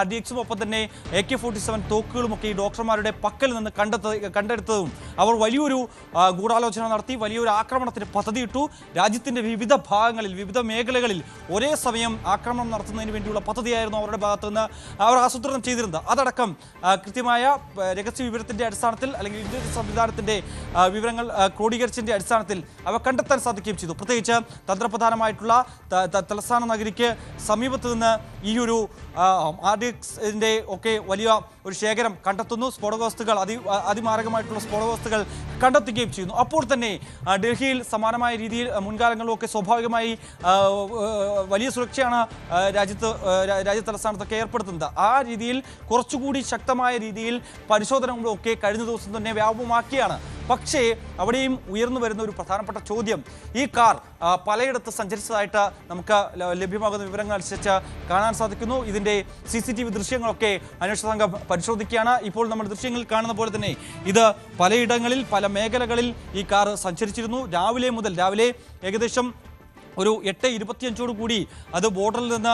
RDXും ഒപ്പം തന്നെ AK-47 തോക്കുകളുമൊക്കെ ഈ ഡോക്ടർമാരുടെ പക്കൽ നിന്ന് കണ്ടെടുത്തതും അവർ വലിയൊരു ഗൂഢാലോചന നടത്തി, വലിയൊരു ആക്രമണത്തിന് പദ്ധതിയിട്ടു. രാജ്യത്തിൻ്റെ വിവിധ ഭാഗങ്ങളിൽ, വിവിധ മേഖലകളിൽ ഒരേ സമയം ആക്രമണം നടത്തുന്നതിന് വേണ്ടിയുള്ള പദ്ധതിയായിരുന്നു അവരുടെ ഭാഗത്തു നിന്ന് അവർ ആസൂത്രണം ചെയ്തിരുന്നത്. അതടക്കം കൃത്യമായ രഹസ്യ വിവരത്തിൻ്റെ അടിസ്ഥാനത്തിൽ, അല്ലെങ്കിൽ ഇന്ത്യൻ സംവിധാനത്തിൻ്റെ വിവരങ്ങൾ ക്രോഡീകരിച്ചതിൻ്റെ അടിസ്ഥാനത്തിൽ അവ കണ്ടെത്താൻ സാധിക്കുകയും ചെയ്തു. പ്രത്യേകിച്ച് തന്ത്രപ്രധാനമായിട്ടുള്ള തലസ്ഥാന നഗരിക്ക് സമീപത്ത് നിന്ന് ഈ ഒരു RDXന്റെ ഒക്കെ വലിയ ഒരു ശേഖരം കണ്ടെത്തുന്നു. സ്ഫോടക വസ്തുക്കൾ, അതിമാരകമായിട്ടുള്ള സ്ഫോടക വസ്തുക്കൾ കണ്ടെത്തുകയും ചെയ്യുന്നു. അപ്പോൾ തന്നെ ഡൽഹിയിൽ സമാനമായ രീതിയിൽ മുൻകാലങ്ങളിലൊക്കെ സ്വാഭാവികമായി വലിയ സുരക്ഷയാണ് രാജ്യ തലസ്ഥാനത്തൊക്കെ ഏർപ്പെടുത്തുന്നത്. ആ രീതിയിൽ കുറച്ചുകൂടി ശക്തമായ രീതിയിൽ പരിശോധനകളൊക്കെ കഴിഞ്ഞ ദിവസം തന്നെ വ്യാപകമാക്കിയാണ് പക്ഷേ അവിടെയും ഉയർന്നു വരുന്ന ഒരു പ്രധാനപ്പെട്ട ചോദ്യം, ഈ കാർ പലയിടത്ത് സഞ്ചരിച്ചതായിട്ട് നമുക്ക് ലഭ്യമാകുന്ന വിവരങ്ങൾ അനുസരിച്ച് കാണാൻ സാധിക്കുന്നു. ഇതിൻ്റെ CCTV ദൃശ്യങ്ങളൊക്കെ അന്വേഷണ സംഘം പരിശോധിക്കുകയാണ്. ഇപ്പോൾ നമ്മൾ ദൃശ്യങ്ങളിൽ കാണുന്ന പോലെ തന്നെ ഇത് പലയിടങ്ങളിൽ പല മേഖലകളിൽ ഈ കാർ സഞ്ചരിച്ചിരുന്നു. രാവിലെ ഏകദേശം ഒരു 8:25 കൂടി അത് ബോർഡറിൽ നിന്ന്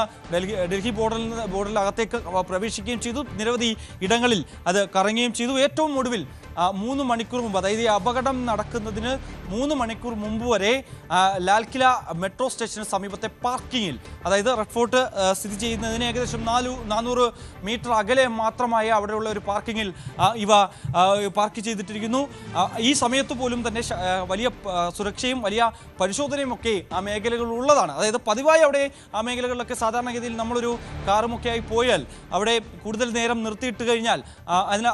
ഡൽഹി ബോർഡറിനകത്തേക്ക് പ്രവേശിക്കുകയും ചെയ്തു. നിരവധി ഇടങ്ങളിൽ അത് കറങ്ങുകയും ചെയ്തു. ഏറ്റവും ഒടുവിൽ 3 മണിക്കൂർ മുമ്പ്, അതായത് ഈ അപകടം നടക്കുന്നതിന് 3 മണിക്കൂർ മുമ്പ് വരെ ലാൽക്കില മെട്രോ സ്റ്റേഷന് സമീപത്തെ പാർക്കിങ്ങിൽ, അതായത് റെഡ് ഫോർട്ട് സ്ഥിതി ചെയ്യുന്നതിന് ഏകദേശം 400 മീറ്റർ അകലെ മാത്രമായി അവിടെയുള്ള ഒരു പാർക്കിങ്ങിൽ ഇവ പാർക്ക് ചെയ്തിട്ടിരിക്കുന്നു. ഈ സമയത്ത് പോലും തന്നെ വലിയ സുരക്ഷയും വലിയ പരിശോധനയും ഒക്കെ ആ മേഖലകളിൽ ഉള്ളതാണ്. അതായത് പതിവായി അവിടെ ആ മേഖലകളിലൊക്കെ സാധാരണഗതിയിൽ നമ്മളൊരു കാറുമൊക്കെ ആയി പോയാൽ അവിടെ കൂടുതൽ നേരം നിർത്തിയിട്ട് കഴിഞ്ഞാൽ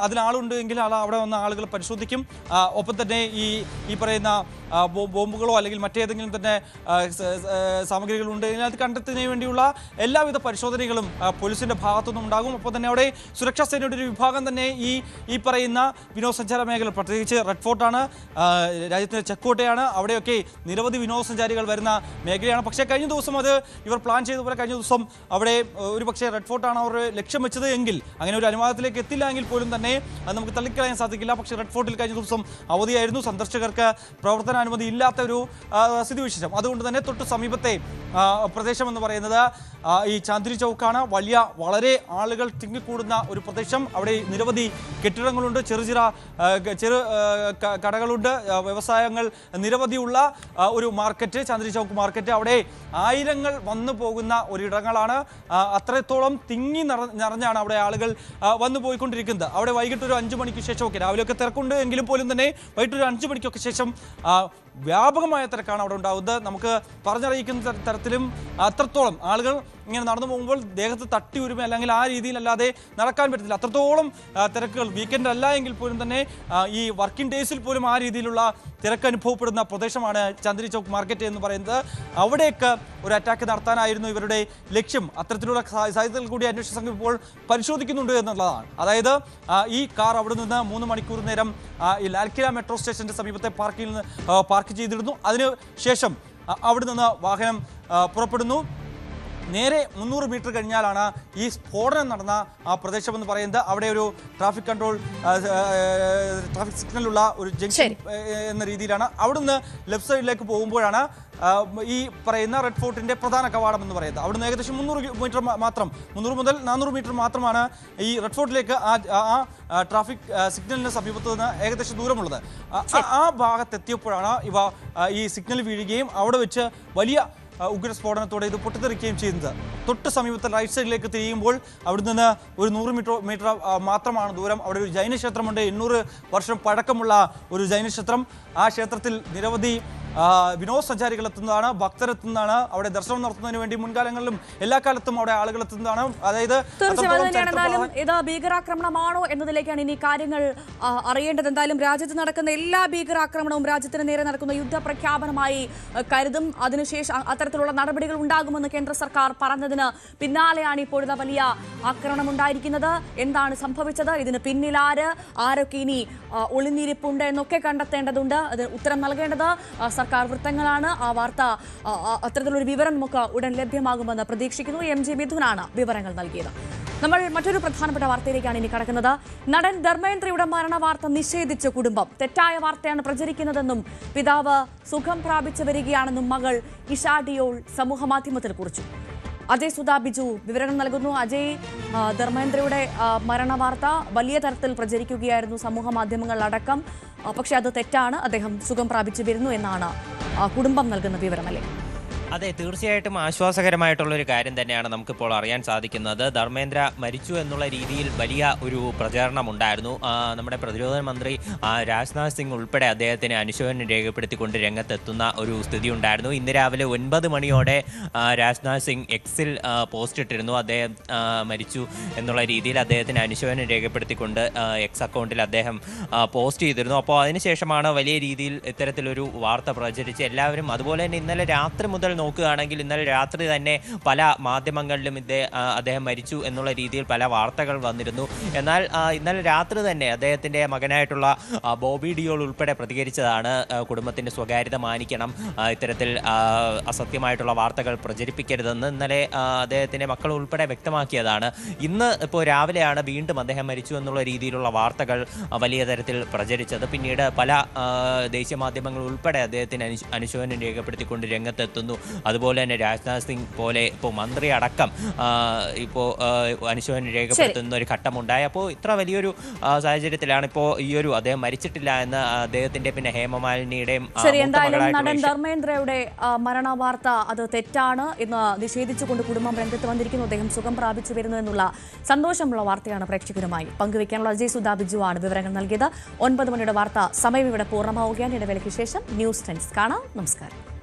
അതിലാളുണ്ട് എങ്കിൽ അവിടെ വന്ന ആളുകൾ പരിശോധിക്കും. ഒപ്പം തന്നെ ഈ പറയുന്ന ബോംബുകളോ അല്ലെങ്കിൽ മറ്റേതെങ്കിലും തന്നെ സാമഗ്രികളുണ്ട് അത് കണ്ടെത്തുന്നതിന് വേണ്ടിയുള്ള എല്ലാവിധ പരിശോധനകളും പോലീസിന്റെ ഭാഗത്തുനിന്നും ഉണ്ടാകും. ഒപ്പം തന്നെ അവിടെ സുരക്ഷാ സേനയുടെ ഒരു വിഭാഗം തന്നെ ഈ പറയുന്ന വിനോദസഞ്ചാര മേഖല, പ്രത്യേകിച്ച് റെഡ് ഫോർട്ടാണ്, രാജ്യത്തിന്റെ ചെക്കോട്ടയാണ്, അവിടെയൊക്കെ നിരവധി വിനോദസഞ്ചാരികൾ വരുന്ന മേഖലയാണ്. പക്ഷേ കഴിഞ്ഞ ദിവസം അത് ഇവർ പ്ലാൻ ചെയ്തതുപോലെ കഴിഞ്ഞ ദിവസം അവിടെ ഒരു പക്ഷേ റെഡ് ഫോർട്ടാണ് അവർ ലക്ഷ്യം വെച്ചത് എങ്കിൽ, അങ്ങനെ ഒരു അനുവാദത്തിലേക്ക് എത്തില്ല എങ്കിൽ പോലും തന്നെ അത് നമുക്ക് തള്ളിക്കളയാൻ സാധിക്കില്ല. പക്ഷേ റെഡ് ഫോർട്ടിൽ കഴിഞ്ഞ ദിവസം അവധിയായിരുന്നു, സന്ദർശകർക്ക് പ്രവർത്തനാനുമതി ഇല്ലാത്ത ഒരു സ്ഥിതിവിശേഷം. അതുകൊണ്ട് തന്നെ തൊട്ട് സമീപത്തെ പ്രദേശം എന്ന് പറയുന്നത് ഈ ചാന്ദിനി ചൗക്കാണ്. വളരെ ആളുകൾ തിങ്ങിക്കൂടുന്ന ഒരു പ്രദേശം. അവിടെ നിരവധി കെട്ടിടങ്ങളുണ്ട്, ചെറു കടകളുണ്ട്, വ്യവസായങ്ങൾ നിരവധിയുള്ള ഒരു മാർക്കറ്റ്, ചാന്ദിനി ചൗക്ക് മാർക്കറ്റ്. അവിടെ ആയിരങ്ങൾ വന്നു പോകുന്ന ഒരിടങ്ങളാണ്. അത്രത്തോളം തിങ്ങി നിറഞ്ഞാണ് അവിടെ ആളുകൾ വന്നു പോയിക്കൊണ്ടിരിക്കുന്നത്. അവിടെ വൈകിട്ട് ഒരു 5 മണിക്ക് ശേഷമൊക്കെ, രാവിലെയൊക്കെ തിരക്കുണ്ട് എങ്കിലും പോലും തന്നെ വൈകിട്ട് ഒരു 5 മണിക്കൊക്കെ ശേഷം വ്യാപകമായ തിരക്കാണ് അവിടെ ഉണ്ടാകുന്നത്. നമുക്ക് പറഞ്ഞറിയിക്കുന്ന തരത്തിലും അത്രത്തോളം ആളുകൾ ഇങ്ങനെ നടന്നു പോകുമ്പോൾ ദേഹത്ത് തട്ടി ഉരുമ അല്ലെങ്കിൽ ആ രീതിയിലല്ലാതെ നടക്കാൻ പറ്റത്തില്ല. അത്രത്തോളം തിരക്കുകൾ, വീക്കെൻഡ് അല്ല എങ്കിൽ പോലും തന്നെ ഈ വർക്കിംഗ് ഡേയ്സിൽ പോലും ആ രീതിയിലുള്ള തിരക്ക് അനുഭവപ്പെടുന്ന പ്രദേശമാണ് ചാന്ദിനി ചൗക്ക് മാർക്കറ്റ് എന്ന് പറയുന്നത്. അവിടേക്ക് ഒരു അറ്റാക്ക് നടത്താനായിരുന്നു ഇവരുടെ ലക്ഷ്യം. അത്തരത്തിലുള്ള സാധ്യതകൾ കൂടി അന്വേഷണ സംഘം ഇപ്പോൾ പരിശോധിക്കുന്നുണ്ട് എന്നുള്ളതാണ്. അതായത് ഈ കാർ അവിടെ നിന്ന് 3 മണിക്കൂർ നേരം ഈ ലാൽക്കില മെട്രോ സ്റ്റേഷന്റെ സമീപത്തെ പാർക്ക് ചെയ്തിരുന്നു. അതിന് ശേഷം അവിടെ നിന്ന് വാഹനം പുറപ്പെടുന്നു. നേരെ 300 മീറ്റർ കഴിഞ്ഞാലാണ് ഈ സ്ഫോടനം നടന്ന ആ പ്രദേശമെന്ന് പറയുന്നത്. അവിടെ ഒരു ട്രാഫിക് സിഗ്നലുള്ള ഒരു ജംഗ്ഷൻ എന്ന രീതിയിലാണ്. അവിടുന്ന് ലെഫ്റ്റ് സൈഡിലേക്ക് പോകുമ്പോഴാണ് ഈ പറയുന്ന റെഡ് ഫോർട്ടിന്റെ പ്രധാന കവാടം എന്ന് പറയുന്നത്. അവിടുന്ന് ഏകദേശം 300 മീറ്റർ മാത്രം, 300 മുതൽ 400 മീറ്റർ മാത്രമാണ് ഈ റെഡ് ഫോർട്ടിലേക്ക് ആ ട്രാഫിക് സിഗ്നലിന് സമീപത്ത് നിന്ന് ഏകദേശം ദൂരമുള്ളത്. ആ ഭാഗത്തെത്തിയപ്പോഴാണ് ഇവ ഈ സിഗ്നൽ വീഴുകയും അവിടെ വെച്ച് വലിയ ഉഗ്രസ്ഫോടനത്തോടെ ഇത് പൊട്ടിത്തെറിക്കുകയും ചെയ്യുന്നത്. തൊട്ട് സമീപത്തെ റൈറ്റ് സൈഡിലേക്ക് തിരിയുമ്പോൾ അവിടെ നിന്ന് ഒരു 100 മീറ്റർ മാത്രമാണ് ദൂരം. അവിടെ ഒരു ജൈനക്ഷേത്രമുണ്ട്, 800 വർഷം പഴക്കമുള്ള ഒരു ജൈനക്ഷേത്രം. ആ ക്ഷേത്രത്തിൽ നിരവധി വിനോദസഞ്ചാരികൾ എത്തുന്നതാണ്, ഭക്തരെത്തുന്നതാണ്. അവിടെ ദർശനം നടത്തുന്നതിന് വേണ്ടി മുൻകാലങ്ങളിലും എല്ലാ കാലത്തും അവിടെ ആളുകൾ എത്തുന്നതാണ്. അതായത് ഇത് ഭീകരാക്രമണമാണോ എന്നതിലേക്കാണ് ഇനി കാര്യങ്ങൾ അറിയേണ്ടത്. എന്തായാലും രാജ്യത്ത് നടക്കുന്ന എല്ലാ ഭീകരാക്രമണവും രാജ്യത്തിന് നേരെ നടക്കുന്ന യുദ്ധപ്രഖ്യാപനമായി കരുതും. അതിനുശേഷം അത്തരത്തിലുള്ള നടപടികൾ ഉണ്ടാകുമെന്ന് കേന്ദ്ര സർക്കാർ പറഞ്ഞതിന് പിന്നാലെയാണ് ഇപ്പോഴത്തെ വലിയ ആക്രമണം ഉണ്ടായിരിക്കുന്നത്. എന്താണ് സംഭവിച്ചത്, ഇതിന് പിന്നിൽ ആരൊക്കെ ഇനി ഒളിഞ്ഞിരിപ്പുണ്ട് എന്നൊക്കെ കണ്ടെത്തേണ്ടതുണ്ട്. അത് ഉത്തരം നൽകേണ്ടത് സർക്കാർ വൃത്തങ്ങളാണ്. ആ വാർത്ത, അത്തരത്തിലൊരു വിവരം നമുക്ക് ഉടൻ ലഭ്യമാകുമെന്ന് പ്രതീക്ഷിക്കുന്നു. MG മിഥുനാണ് വിവരങ്ങൾ നൽകിയത്. നമ്മൾ മറ്റൊരു പ്രധാനപ്പെട്ട വാർത്തയിലേക്കാണ് ഇനി കടക്കുന്നത്. നടൻ ധർമ്മേന്ദ്രയുടെ മരണ വാർത്ത നിഷേധിച്ച കുടുംബം. തെറ്റായ വാർത്തയാണ് പ്രചരിക്കുന്നതെന്നും പിതാവ് സുഖം പ്രാപിച്ചു വരികയാണെന്നും മകൾ ഇഷ ഡിയോൾ സമൂഹമാധ്യമത്തിൽ കുറിച്ചു. അജയ് സുധാ ബിജു വിവരങ്ങൾ നൽകുന്നു. അജയ്, ധർമ്മേന്ദ്രയുടെ മരണ വാർത്ത വലിയ തരത്തിൽ പ്രചരിക്കുകയായിരുന്നു സമൂഹ മാധ്യമങ്ങളിലടക്കം. പക്ഷെ അത് തെറ്റാണ്, അദ്ദേഹം സുഖം പ്രാപിച്ചു വരുന്നു എന്നാണ് കുടുംബം നൽകുന്ന വിവരമല്ലേ? അതെ, തീർച്ചയായിട്ടും ആശ്വാസകരമായിട്ടുള്ളൊരു കാര്യം തന്നെയാണ് നമുക്കിപ്പോൾ അറിയാൻ സാധിക്കുന്നത്. ധർമ്മേന്ദ്ര മരിച്ചു എന്നുള്ള രീതിയിൽ വലിയ ഒരു പ്രചാരണം ഉണ്ടായിരുന്നു. നമ്മുടെ പ്രതിരോധ മന്ത്രി രാജ്നാഥ് സിംഗ് ഉൾപ്പെടെ അദ്ദേഹത്തിന് അനുശോചനം രേഖപ്പെടുത്തിക്കൊണ്ട് രംഗത്തെത്തുന്ന ഒരു സ്ഥിതി ഉണ്ടായിരുന്നു. ഇന്ന് രാവിലെ 9 മണിയോടെ രാജ്നാഥ് സിംഗ് എക്സിൽ പോസ്റ്റ് ഇട്ടിരുന്നു. അദ്ദേഹം മരിച്ചു എന്നുള്ള രീതിയിൽ അദ്ദേഹത്തിന് അനുശോചനം രേഖപ്പെടുത്തിക്കൊണ്ട് എക്സ് അക്കൗണ്ടിൽ അദ്ദേഹം പോസ്റ്റ് ചെയ്തിരുന്നു. അപ്പോൾ അതിനുശേഷമാണ് വലിയ രീതിയിൽ ഇത്തരത്തിലൊരു വാർത്ത പ്രചരിച്ച് എല്ലാവരും, അതുപോലെ തന്നെ ഇന്നലെ രാത്രി മുതൽ നോക്കുകയാണെങ്കിൽ ഇന്നലെ രാത്രി തന്നെ പല മാധ്യമങ്ങളിലും അദ്ദേഹം മരിച്ചു എന്നുള്ള രീതിയിൽ പല വാർത്തകൾ വന്നിരുന്നു. എന്നാൽ ഇന്നലെ രാത്രി തന്നെ അദ്ദേഹത്തിൻ്റെ മകനായിട്ടുള്ള ബോബി ഡിയോൾ ഉൾപ്പെടെ പ്രതികരിച്ചതാണ് കുടുംബത്തിൻ്റെ സ്വകാര്യത മാനിക്കണം, ഇത്തരത്തിൽ അസത്യമായിട്ടുള്ള വാർത്തകൾ പ്രചരിപ്പിക്കരുതെന്ന് ഇന്നലെ അദ്ദേഹത്തിൻ്റെ മക്കൾ ഉൾപ്പെടെ വ്യക്തമാക്കിയതാണ്. ഇന്ന് ഇപ്പോൾ രാവിലെയാണ് വീണ്ടും അദ്ദേഹം മരിച്ചു എന്നുള്ള രീതിയിലുള്ള വാർത്തകൾ വലിയ തരത്തിൽ പ്രചരിച്ചത്. പിന്നീട് പല ദേശീയ മാധ്യമങ്ങൾ ഉൾപ്പെടെ അദ്ദേഹത്തിന് അനുശോചനം രേഖപ്പെടുത്തിക്കൊണ്ട് രംഗത്തെത്തുന്നു. അതുപോലെ തന്നെ രാജ്നാഥ് സിംഗ് പോലെ ഇപ്പോൾ മന്ത്രി അടക്കം ഇപ്പോൾ അനുശോചനം രേഖപ്പെടുത്തുന്ന ഒരു ഘട്ടമുണ്ടായി. അപ്പോൾ ഇത്ര വലിയൊരു സാഹചര്യത്തിലാണ് ഇപ്പോൾ ഈ ഒരു അദ്ദേഹം മരിച്ചിട്ടില്ല എന്ന് അദ്ദേഹത്തിന്റെ പിന്നെ ഹേമമാലിനിയുടെയും നടൻ ധർമ്മേന്ദ്രയുടെ മരണ വാർത്ത അത് തെറ്റാണ് എന്ന് നിഷേധിച്ചുകൊണ്ട് കുടുംബം രംഗത്ത് വന്നിരിക്കുന്നു. അദ്ദേഹം സുഖം പ്രാപിച്ചു വരുന്നു എന്നുള്ള സന്തോഷമുള്ള വാർത്തയാണ് പ്രേക്ഷകരുമായി പങ്കുവയ്ക്കാനുള്ള അജയ് സുധാ ബിജുവാണ് വിവരങ്ങൾ നൽകിയത്. 9 മണിയുടെ വാർത്ത സമയം ഇവിടെ പൂർണ്ണമാവുകയാണ്. ഇടവേളയ്ക്ക് ശേഷം ന്യൂസ് 10 കാണാം. നമസ്കാരം.